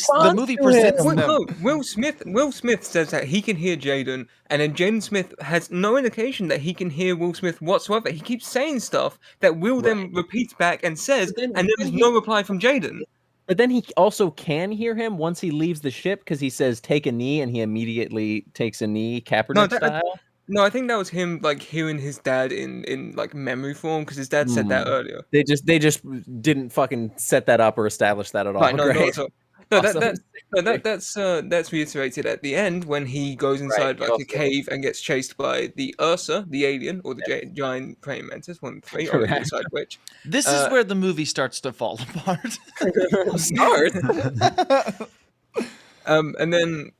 presents them. No, Will Smith says that he can hear Jaden, and then Jaden Smith has no indication that he can hear Will Smith whatsoever. He keeps saying stuff that Will then repeats back and says, and there's no reply from Jaden. But then he also can hear him once he leaves the ship because he says, take a knee, and he immediately takes a knee, Kaepernick style. No, I think that was him like hearing his dad in like memory form because his dad said that earlier. They just didn't fucking set that up or establish that at all. Right, Great. That's reiterated at the end when he goes inside like a cave and gets chased by the Ursa, the alien, or the giant praying mantis, one of the three, or decide which. This is where the movie starts to fall apart. And then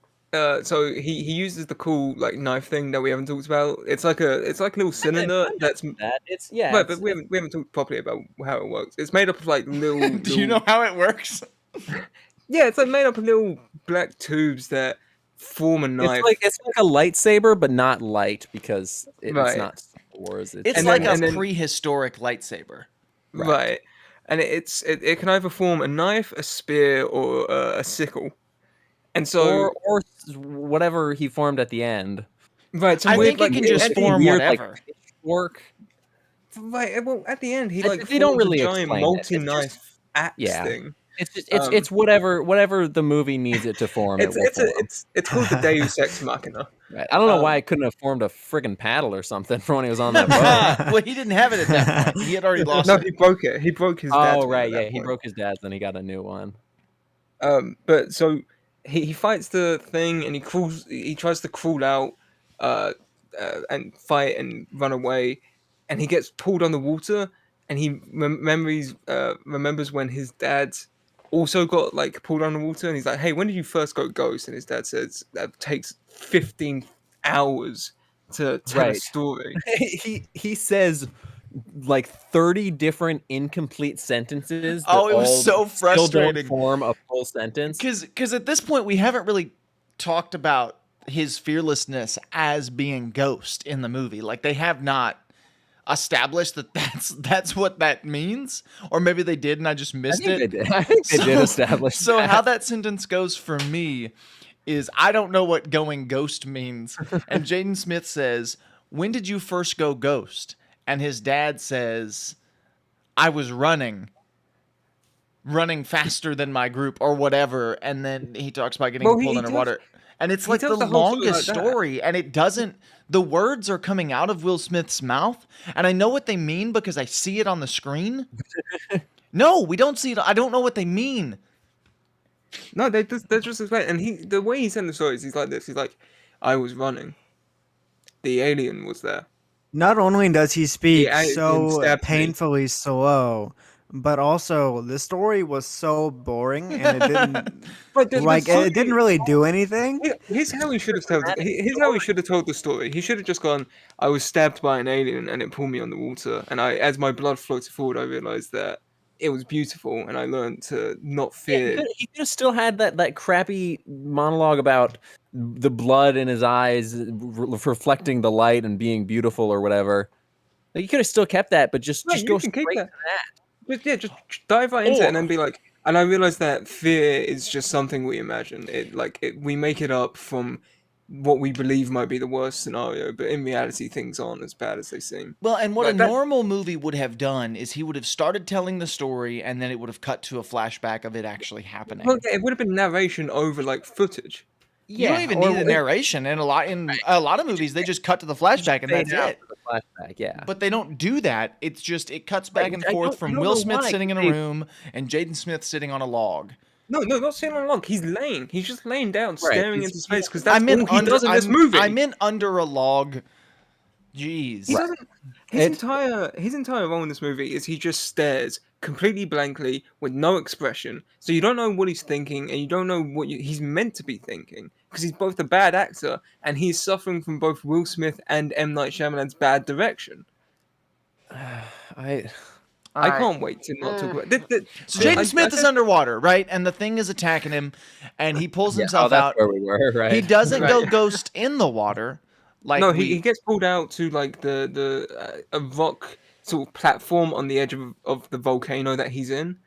so he uses the cool like knife thing that we haven't talked about. It's like a little cylinder but we haven't talked properly about how it works. It's made up of like little. Do you know how it works? Yeah, it's like made up of little black tubes that form a knife. It's like a lightsaber, but not light because it's not Star Wars. It's like a prehistoric lightsaber. Right. And it can either form a knife, a spear, or a sickle. And so or whatever he formed at the end. Right. So I think it can just form whatever. Work. Right. Well, at the end, he they don't really a giant multi-knife axe thing. It's whatever the movie needs it to form. It's called the Deus Ex Machina. Right. I don't know why it couldn't have formed a friggin' paddle or something for when he was on that boat. Well, he didn't have it at that point. He had already lost it. No, he broke it. He broke his dad's. Oh, right, yeah. He broke his dad's, then he got a new one. But so he fights the thing and he tries to crawl out and fight and run away, and he gets pulled on the water, and he remembers when his dad also got like pulled on the water, and he's like, hey, when did you first go ghost? And his dad says that takes 15 hours to tell a story. He says like 30 different incomplete sentences. Oh, it was so frustrating. Still don't form a full sentence. Because at this point we haven't really talked about his fearlessness as being Ghost in the movie. Like they have not established that's what that means, or maybe they did and I just missed it. I think they did establish. So how that sentence goes for me is I don't know what going ghost means. And Jaden Smith says, "When did you first go ghost?" And his dad says, "I was running faster than my group," or whatever. And then he talks about getting pulled underwater. And it's like the longest story, and it doesn't. The words are coming out of Will Smith's mouth, and I know what they mean because I see it on the screen. No, we don't see it. I don't know what they mean. No, they're just explaining. And the way he's telling the stories, he's like this. He's like, I was running. The alien was there. Not only does he speak alien so stabbed me. painfully slow, but also the story was so boring and it didn't But it didn't really do anything. Here's how he should have told. Here's how he should have told the story. He should have just gone. I was stabbed by an alien, and it pulled me underwater. And as my blood floated forward, I realized that it was beautiful, and I learned to not fear. He could have still had that crappy monologue about the blood in his eyes reflecting the light and being beautiful or whatever. Like, you could have still kept that, but just go straight to that. But yeah, just dive right into it and then be like, and I realized that fear is just something we imagine. We make it up from what we believe might be the worst scenario, but in reality, things aren't as bad as they seem. Well, and what a normal movie would have done is he would have started telling the story, and then it would have cut to a flashback of it actually happening. Well, it would have been narration over like footage. You don't even need the narration. In a lot of movies, they just cut to the flashback and that's it. Flashback, yeah. But they don't do that. It's just it cuts back and forth from Will Smith sitting in a room and Jaden Smith sitting on a log. No, not sitting on a log. He's laying. He's just laying down, staring into space because that's all he does in this movie. I meant under a log. Jeez. He doesn't. His entire role in this movie is he just stares completely blankly with no expression. So you don't know what he's thinking, and you don't know what he's meant to be thinking because he's both a bad actor and he's suffering from both Will Smith and M. Night Shyamalan's bad direction. I can't wait to not talk about it. So Jaden Smith is underwater, right? And the thing is attacking him, and he pulls himself out. Where we were, right? He doesn't go ghost in the water. Like no, he gets pulled out to like a rock sort of platform on the edge of the volcano that he's in.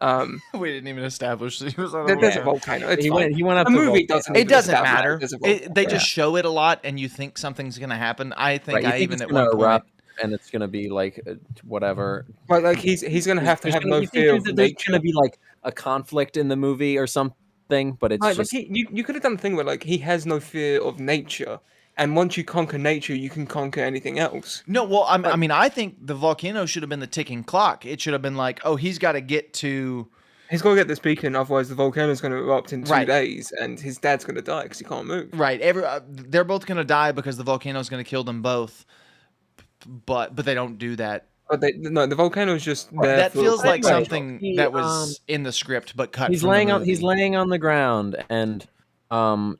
We didn't even establish that he was on there's a volcano. It's he went up the the movie volcano. It doesn't matter. They They just show it a lot, and you think something's gonna happen. I think I even at one point. And it's gonna be like whatever. But like he's gonna have to have no fear of there's nature. Gonna be like a conflict in the movie or something, but it's just you could have done a thing where like he has no fear of nature, and once you conquer nature, you can conquer anything else. No, well, I mean, I think the volcano should have been the ticking clock. It should have been like, oh, he's got to get to. He's got to get this beacon, otherwise the volcano's going to erupt in 2 days, and his dad's going to die because he can't move. Right, they're both going to die because the volcano's going to kill them both. But they don't do that. But the volcano is just there. That feels like something that was in the script, but cut. He's laying on the ground, and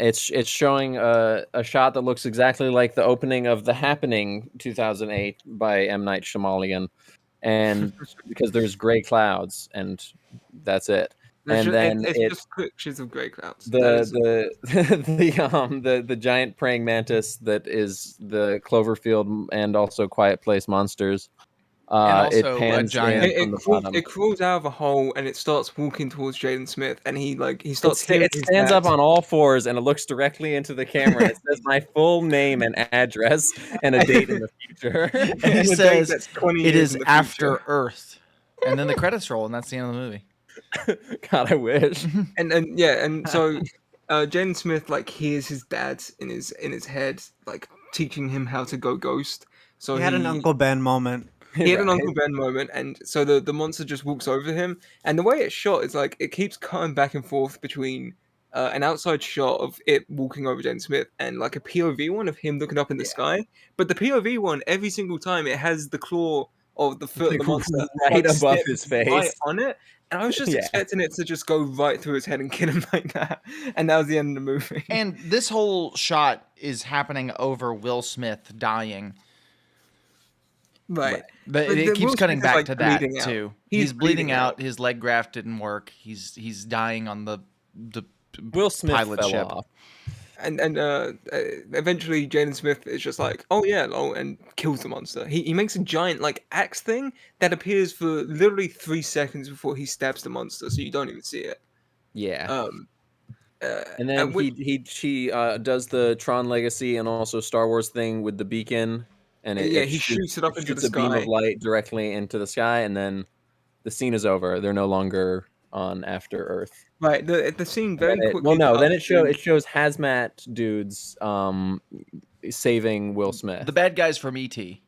it's showing a shot that looks exactly like the opening of The Happening 2008 by M. Night Shyamalan, and because there's gray clouds, and that's it. It's just pictures of gray clouds. The giant praying mantis that is the Cloverfield and also Quiet Place monsters. It pans it crawls out of a hole and it starts walking towards Jaden Smith, and he starts. It stands up on all fours and it looks directly into the camera. It says my full name and address and a date in the future. And he says it is after Earth, and then the credits roll, and that's the end of the movie. God, I wish. And so Jaden Smith hears his dad in his head teaching him how to go ghost. So he had an Uncle Ben moment. He had an Uncle Ben moment, and so the monster just walks over him. And the way it's shot is it keeps cutting back and forth between an outside shot of it walking over Jaden Smith and a POV one of him looking up in the sky. But the POV one, every single time, it has the claw of the foot of the monster right above his face right on it. And I was just expecting it to just go right through his head and kill him like that. And that was the end of the movie. And this whole shot is happening over Will Smith dying. Right. But it keeps cutting back to that too. He's bleeding out. His leg graft didn't work. He's dying on the Will Smith pilot fell ship. off. And eventually Jaden Smith is just and kills the monster. He makes a giant axe thing that appears for literally 3 seconds before he stabs the monster, so you don't even see it. Yeah. And then she does the Tron Legacy and also Star Wars thing with the beacon, and he shoots it up into the sky. A beam of light directly into the sky, and then the scene is over. They're no longer on After Earth. Right. The scene very quickly. Well, no. Then it shows hazmat dudes saving Will Smith. The bad guys from E.T.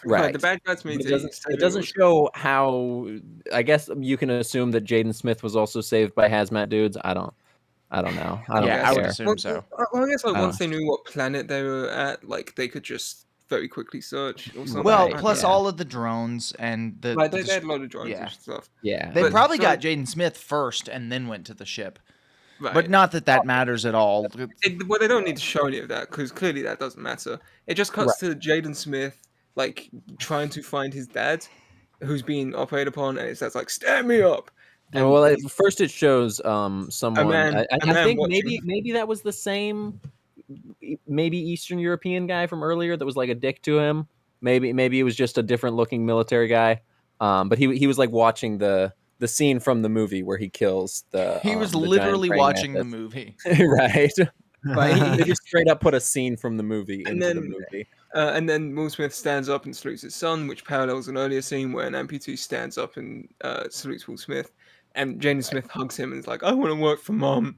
Right. The bad guys from E.T. It doesn't show how. I guess you can assume that Jaden Smith was also saved by hazmat dudes. I don't. I don't know. I don't Yeah, I would care. assume so. Well, I guess like I once don't- they knew what planet they were at, like they could just very quickly search or something. Well, Right, plus yeah. all of the drones and the Right, they had a lot of drones yeah. and stuff. Yeah. They But- probably so- got Jaden Smith first and then went to the ship. Right. But not that matters at all. Well, they don't need to show any of that because clearly that doesn't matter. It just cuts to Jaden Smith like trying to find his dad, who's being operated upon, and it says like, "Stand me up." And Well, first it shows someone. man- I a man think watching. maybe that was the same, maybe Eastern European guy from earlier that was like a dick to him. Maybe it was just a different looking military guy. But he was like watching the scene from the movie where he kills the. He was the giant literally praying watching the mantis. movie. Right. But they just straight up put a scene from the movie And into the then- movie. And then Will Smith stands up and salutes his son, which parallels an earlier scene where an amputee stands up and salutes Will Smith, and Jaden Smith hugs him and is like, "I want to work for Mom,"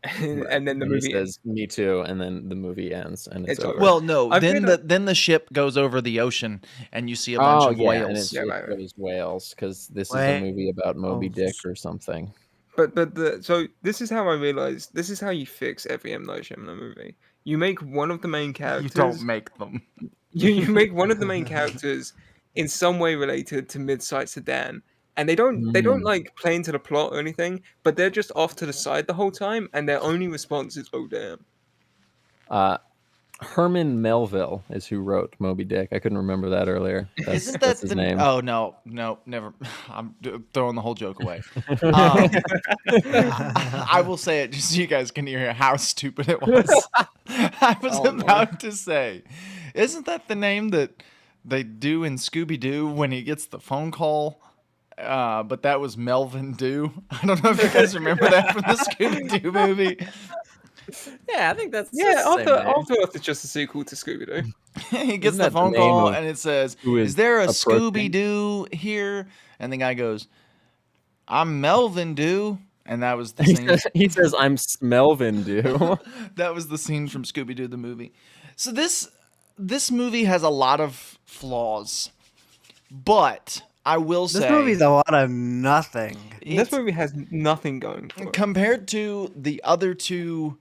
and then the And movie he ends. says, "Me too," and then the movie ends and it's It's over. over. Well, no. I've Then made then the ship goes over the ocean and you see a bunch of and whales. it's Yeah, right. those whales because this is Whale- a movie about Moby Oh. Dick or something. So this is how I realized this is how you fix every M. Night Shyamalan movie. You make one of the main You characters. don't make them. You make one of the main characters in some way related to Midsight Sedan, and they don't like play into the plot or anything, but they're just off to the side the whole time, and their only response is "Oh damn." Herman Melville is who wrote Moby Dick. I couldn't remember that earlier. Isn't that that's his the name? Oh no, never. I'm throwing the whole joke away. I will say it just so you guys can hear how stupid it was. I was about to say, isn't that the name that they do in Scooby Doo when he gets the phone call? But that was Melvin Doo. I don't know if you guys remember that from the Scooby Doo movie. Yeah, I think that's Yeah, After Earth is just a sequel to Scooby Doo. He gets Isn't the that the phone name call of and it says, who "Is is there a approaching?" Scooby Doo here?" And the guy goes, "I'm Melvin Doo." And that was the scene. He says, "I'm Melvin Doo." That was the scene from Scooby Doo the movie. So this movie has a lot of flaws, but I will say This movie's a lot of nothing. This it's- movie has nothing going for it. compared to the other two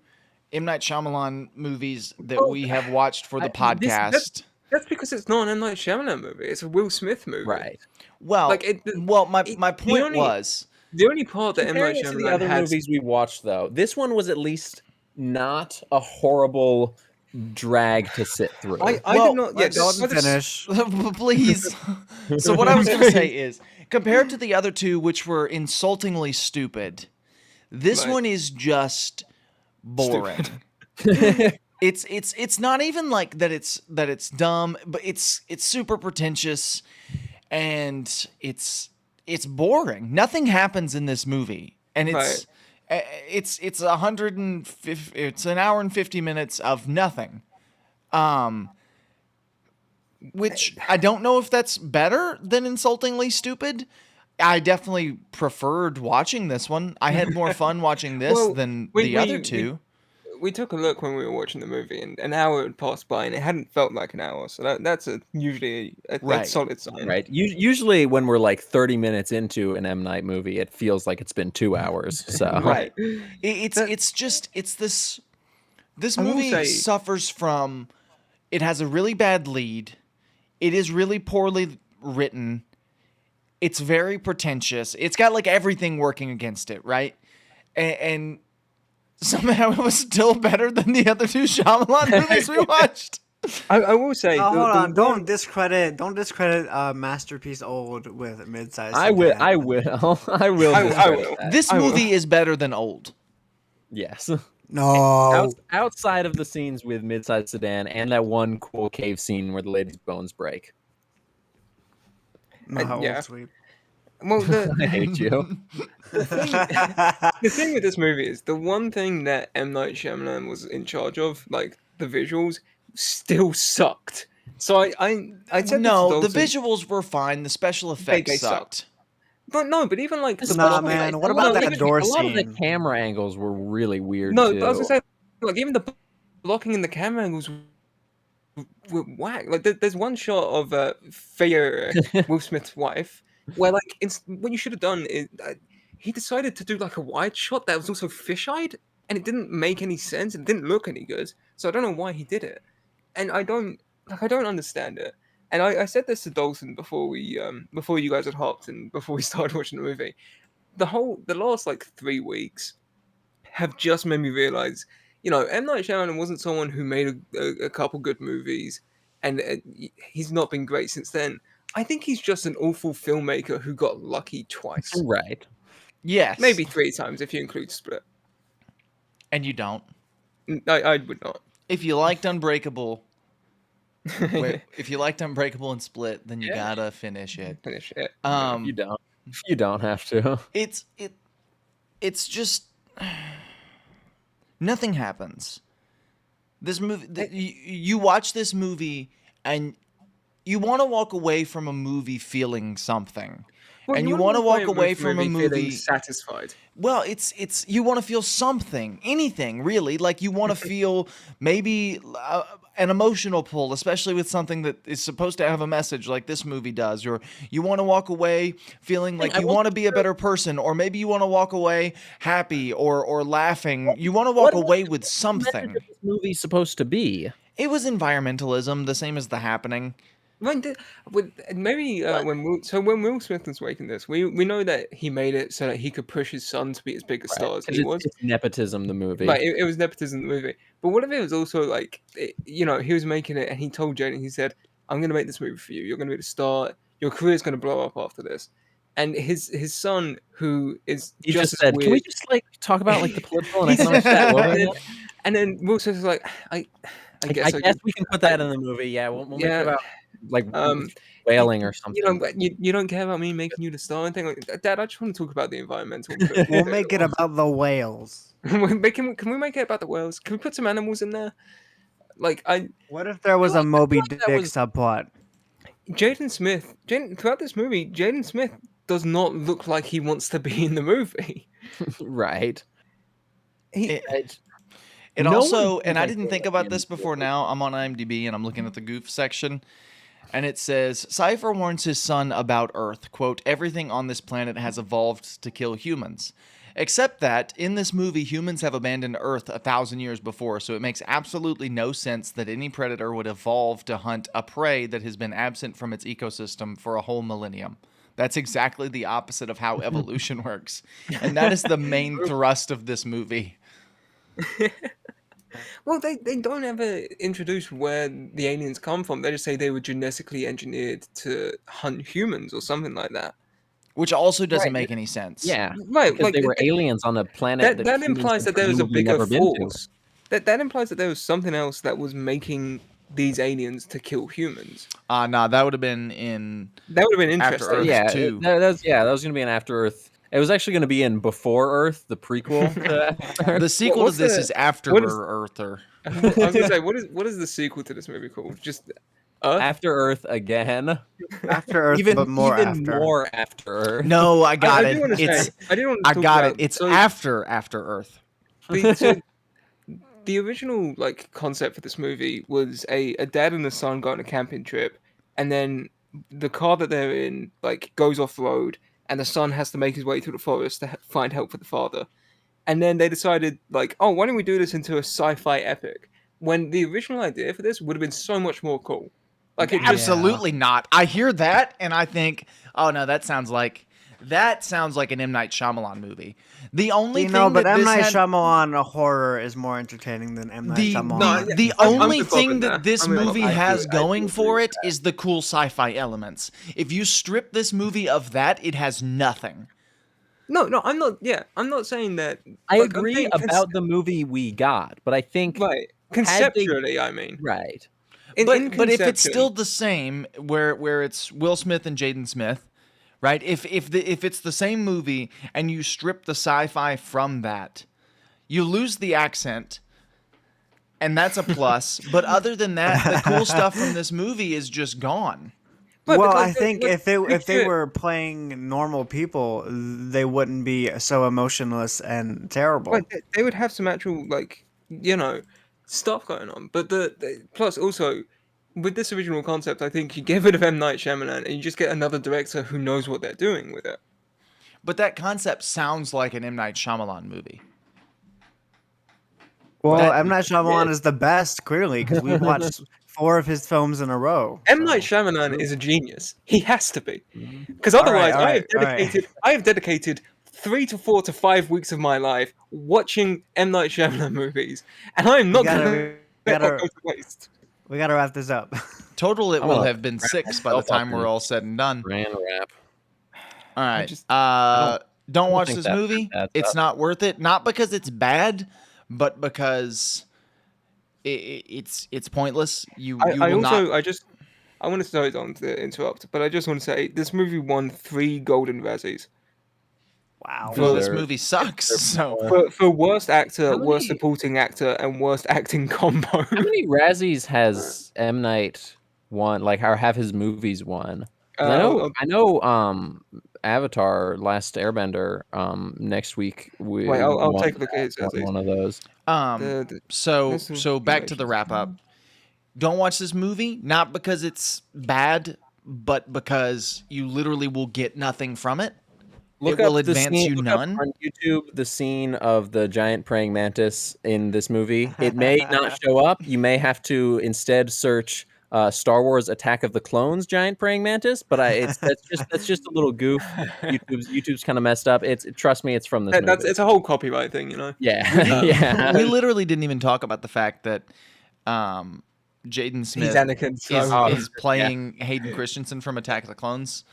M. Night Shyamalan movies that we have watched for the podcast. That's because it's not an M. Night Shyamalan movie. It's a Will Smith movie. Right. Well, Like, my point only- was The only part that M. Comparing Night it to the Shyamalan other has movies we watched, though, this one was at least not a horrible drag to sit through. I Well, did not. Yeah, Let Dalton but it's- finish. please. So what I was going to say is, compared to the other two, which were insultingly stupid, this Right. one is just boring. It's not even like that. It's dumb, but it's super pretentious, and it's boring. Nothing happens in this movie, and it's 150. It's an hour and 50 minutes of nothing. Which I don't know if that's better than insultingly stupid. I definitely preferred watching this one. I had more fun watching this Well, than we- the we- other we- two. we took a look when we were watching the movie, and an hour had passed by, and it hadn't felt like an hour. So that's usually a Right. solid sign. Right. Usually, when we're like 30 minutes into an M. Night movie, it feels like it's been 2 hours. So Right. It's just this I will movie say- suffers from, it has a really bad lead. It is really poorly written. It's very pretentious. It's got like everything working against it, right? And somehow it was still better than the other two Shyamalan movies we watched. I will say. Oh, the- hold the on! Don't one- discredit masterpiece old with mid-sized. I will. sedan. I will. I will. I discredit will. that. This I will. movie is better than Old. Yes. No. Outside of the scenes with Midsize Sedan and that one cool cave scene where the lady's bones break. No, yeah. sweep. Well, I hate you. the thing with this movie is the one thing that M. Night Shyamalan was in charge of, like the visuals, still sucked. So I said No, the this to Dalton, visuals were fine. The special effects they sucked. sucked. But no, but even like the Nah, bottom- man, A what lot about of that the- door A lot of the scene? camera angles were really weird No, too. but I was gonna say, like even the blocking in the camera angles were whack. Like there's one shot of Faye, Will Smith's wife, where like what you should have done is he decided to do like a wide shot that was also fisheyed, and it didn't make any sense. It didn't look any good. So I don't know why he did it, and I don't understand it. And I said this to Dalton before you guys had hopped and before we started watching the movie. The last like 3 weeks have just made me realize, M. Night Shyamalan wasn't someone who made a couple good movies, and he's not been great since then. I think he's just an awful filmmaker who got lucky twice. Right. Yes. Maybe 3 times if you include Split. And you don't. I would not. If you liked Unbreakable, if you liked Unbreakable and Split, then you gotta finish it. Finish it. You don't. You don't have to. It's just nothing happens. This movie, you watch this movie and you want to walk away from a movie feeling something. Well, and you want to walk away from a movie feeling satisfied. Well, it's you want to feel something, anything really. Like you want to feel maybe an emotional pull, especially with something that is supposed to have a message, like this movie does. Or you want to walk away feeling like you want to be a better person, or maybe you want to walk away happy or laughing. You want to walk away with something. What is this movie supposed to be? It was environmentalism, the same as The Happening. When Will Smith was making this, we know that he made it so that he could push his son to be as big a star as he was. It's nepotism, the movie. Right, it was nepotism, the movie. But what if it was also like, he was making it and he told Jaden, he said, "I'm going to make this movie for you. You're going to be the star. Your career's going to blow up after this." And his son, who is He just just said, weird, "Can we just like talk about like the political and economic stuff?" and then Will Smith was like, "I guess we can put that in the movie. Yeah, we'll make it about like whaling or something. You don't care about me making you the star and thing. Like, Dad, I just want to talk about the environmental. We'll make it about the whales. Can we make it about the whales? Can we put some animals in there? What if there was a Moby Dick subplot? Throughout this movie, Jaden Smith does not look like he wants to be in the movie. Right. It also, and I didn't think about this before now, I'm on IMDb and I'm looking at the goof section, and it says, Cypher warns his son about Earth, quote, "Everything on this planet has evolved to kill humans. Except that, in this movie, humans have abandoned Earth 1,000 years before, so it makes absolutely no sense that any predator would evolve to hunt a prey that has been absent from its ecosystem for a whole millennium. That's exactly the opposite of how evolution works. And that is the main thrust of this movie." Well, they don't ever introduce where the aliens come from. They just say they were genetically engineered to hunt humans or something like that. Which also doesn't make any sense. Yeah, right. Because they were aliens on a planet that implies that there was a bigger force. That implies that there was something else that was making these aliens to kill humans. Nah, that would have been in. That would have been interesting. After Earth yeah, 2. that was going to be an After Earth. It was actually going to be in Before Earth, the prequel. To After Earth. The sequel to this is After Earther. I was going to say, what is the sequel to this movie called? Just Earth? After Earth again. After Earth, even but more even after. more After Earth. No, I got it. I got it. It's after Earth. The original concept for this movie was a dad and a son go on a camping trip, and then the car that they're in goes off road, and the son has to make his way through the forest to find help for the father. And then they decided, why don't we do this into a sci-fi epic? When the original idea for this would have been so much more cool. Absolutely not. I hear that, and I think, oh no, that sounds like an M. Night Shyamalan movie. The only thing but M. Night Shyamalan horror is more entertaining than M. Night Shyamalan. The only thing that this movie has going for it is the cool sci-fi elements. If you strip this movie of that, it has nothing. No, I'm not. Yeah, I'm not saying that. I agree about the movie we got, but I think conceptually, I mean, right. But if it's still the same, where it's Will Smith and Jaden Smith, right? If it's the same movie and you strip the sci-fi from that, you lose the accent, and that's a plus. But other than that, the cool stuff from this movie is just gone. Well, I think if they were playing normal people, they wouldn't be so emotionless and terrible. But they would have some actual stuff going on. But plus also with this original concept, I think you get rid of M. Night Shyamalan and you just get another director who knows what they're doing with it. But that concept sounds like an M. Night Shyamalan movie. Well, That- M. Night Shyamalan is the best, clearly, because we've watched 4 of his films in a row. M. Night so- Shyamalan is a genius. He has to be, Mhm. because otherwise, all right. I have dedicated 3 to 4 to 5 weeks of my life watching M. Night Shyamalan movies, and I am not going to we let that gotta, go to waste. we gotta wrap this up. Total, it I'm will gonna have been wrap 6 by the myself up time we're in- all said and done. Ran rap. All right. just- Don't watch think this that movie. adds It's up. not worth it. Not because it's bad, but because it's pointless. You I will not. also I want to sorry Don to interrupt, but I just want to say this movie won 3 Golden Razzies Wow. Well, this They're- movie sucks. So for worst actor, How worst many- supporting actor, and worst acting combo. How many Razzies has M. Night won? Like, or have his movies won? 'Cause I know. Avatar: Last Airbender. Next week we. Wait, I'll won take a look at his won Razzies. one of those. so This is back to the wrap up. Don't watch this movie, not because it's bad, but because you literally will get nothing from it. Look It will up the advance scene, you look up none. on YouTube the scene of the giant praying mantis in this movie. It may not show up. You may have to instead search Star Wars: Attack of the Clones giant praying mantis. But that's just a little goof. YouTube's kind of messed up. Trust me, it's from this movie. It's a whole copyright thing, you know. Yeah, yeah. We literally didn't even talk about the fact that Jaden Smith He's Anakin. So. is playing Hayden Christensen from Attack of the Clones.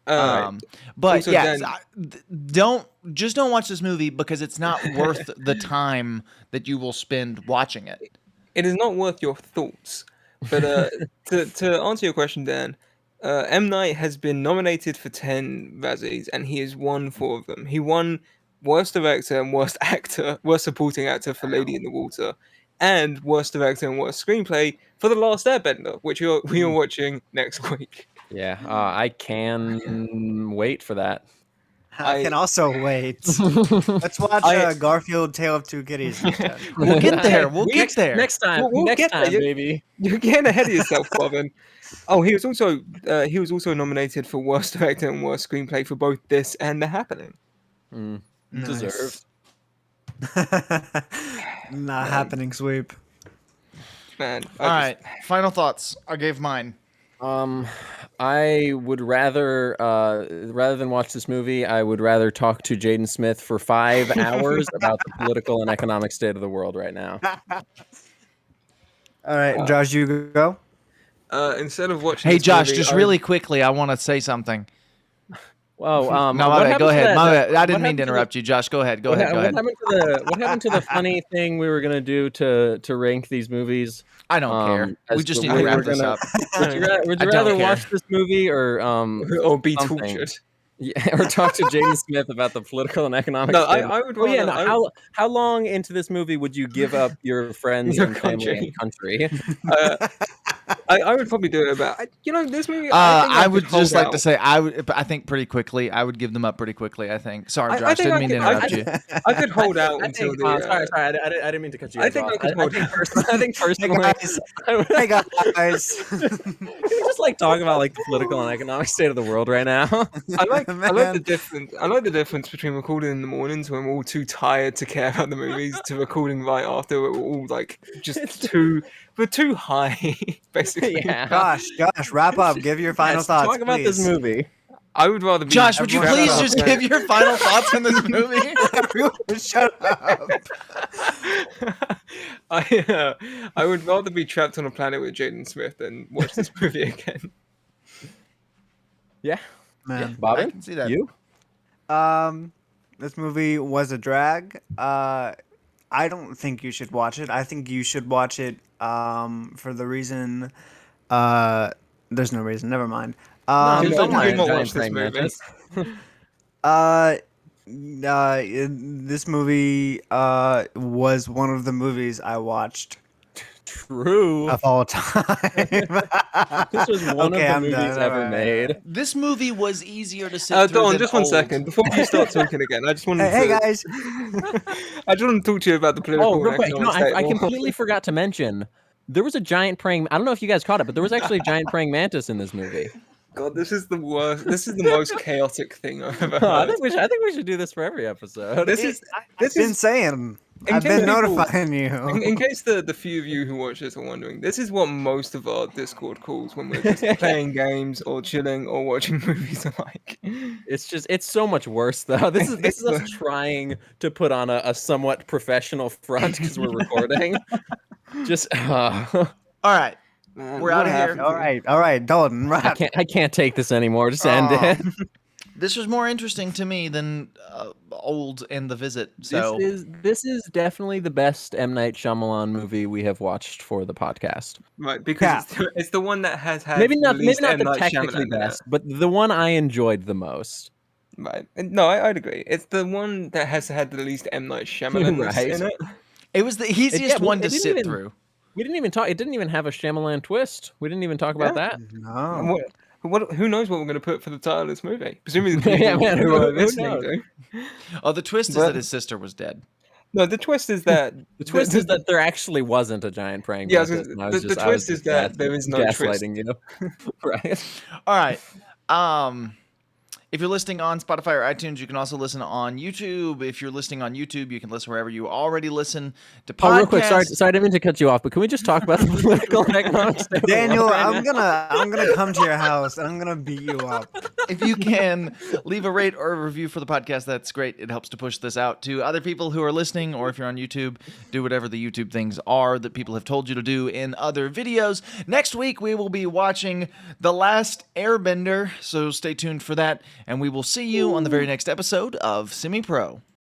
Alright. But Also, yeah, Dan- don't watch this movie because it's not worth the time that you will spend watching it. It is not worth your thoughts. But to answer your question, Dan, M. Night has been nominated for 10 Razzies, and he has won 4 of them. He won Worst Director and Worst Actor, Worst Supporting Actor for Lady in the Water, and Worst Director and Worst Screenplay for The Last Airbender, which we are watching next week. Yeah, I can wait for that. I can also wait. Let's watch Garfield: Tale of Two Kitties instead. We'll get there. We'll get there. Next time, We'll next get there. time, baby. You're getting ahead of yourself, Bobbin. Oh, he was also nominated for Worst Director and Worst Screenplay for both this and The Happening. Deserved. Not happening, sweep. Man, All right. Final thoughts. I gave mine. I would rather than watch this movie, I would rather talk to Jaden Smith for 5 hours about the political and economic state of the world right now. All right, Josh, you go. Instead of watching. Hey, this Josh, movie, just I- really quickly, I want to say something. Whoa, No, my bad. Go ahead. My bad. I didn't mean to interrupt you, Josh. Go ahead. Go ahead. What happened to the funny thing we were gonna do to rank these movies? I don't care. as We just the need way to wrap we're this gonna- up. Would you I don't rather care. watch this movie or or be something. tortured? Yeah, or talk to Jaden Smith about the political and economic No, state? I would Oh yeah, rather- no, how long into this movie would you give up your friends Your and family and country? I would probably do it about. This movie. I would could hold just like out. to say I think pretty quickly. I would give them up pretty quickly. I think. Sorry, I Josh. think Didn't I mean to could- I interrupt could- you. I could hold out I until think, the. sorry, I didn't mean to cut you. I guys think off. I could hold out. I think Hey personally, guys, hey guys. can we just like talk about like the political and economic state of the world right now? I like the Man. difference. I like the difference between recording in the mornings when we're all too tired to care about the movies to recording right after we're all like we're too high, basically. Yeah. Josh, wrap up. Give your final Yes, thoughts. Talk about this please. movie. I would rather be. Josh, would you Everyone please shut just up. give your final thoughts on this movie? Everyone shut up. I would rather be trapped on a planet with Jaden Smith than watch this movie again. Yeah, Man. Bobbin, I can see that. You? This movie was a drag. I don't think you should watch it. I think you should watch it for the reason there's no reason. Never mind. Dude, don't I mind did not Giant watch this praying movie. mantis. This movie was one of the movies I watched True. of all time. This was one Okay, of I'm the movies done. ever Alright. made. This movie was easier to sit through Dawn, than just 1 old. second before you start talking again. I just wanted Hey to. guys. I just want to talk to you about the political. Oh, real and quick. economic state I of the world. completely forgot to mention there was a giant praying. I don't know if you guys caught it, but there was actually a giant praying mantis in this movie. God, this is the worst. This is the most chaotic thing I've ever I heard. think we should do this for every episode. This I've been is saying. in I've case been people- notifying you. in case the few of you who watch this are wondering, this is what most of our Discord calls when we're just playing games or chilling or watching movies are like. It's so much worse though. This is us trying to put on a somewhat professional front because we're recording. Just All right. We're out of here. All right, Dalton. Right. I can't take this anymore. Just end it. This was more interesting to me than Old and The Visit. So This is definitely the best M. Night Shyamalan movie we have watched for the podcast. Right, because it's the one that has had Maybe not the least M. the Night technically Shyamalan in it. best, but the one I enjoyed the most. Right. No, I'd agree. It's the one that has had the least M. Night Shyamalan Right. in it. it was the easiest one to it didn't sit even- through. We didn't even talk. It didn't even have a Shyamalan twist. We didn't even talk about that. No. Who knows what we're going to put for the title of this movie? Presumably the people Yeah, man, who are who listening knows? do. Oh, the twist is But- that his sister was dead. No, the twist is that The twist is that there actually wasn't a giant praying Yeah, I was mantis, gonna- and I was the just- I twist was is that just there is no gaslighting you. Right. All right. If you're listening on Spotify or iTunes, you can also listen on YouTube. If you're listening on YouTube, you can listen wherever you already listen to podcasts. Oh, real quick, sorry, I didn't mean to cut you off, but can we just talk about the political and economic state of the Daniel, world right I'm now? gonna come to your house and I'm gonna beat you up. If you can leave a rate or a review for the podcast, that's great. It helps to push this out to other people who are listening, or if you're on YouTube, do whatever the YouTube things are that people have told you to do in other videos. Next week, we will be watching The Last Airbender, so stay tuned for that, and we will see you on the very next episode of Semi Pro.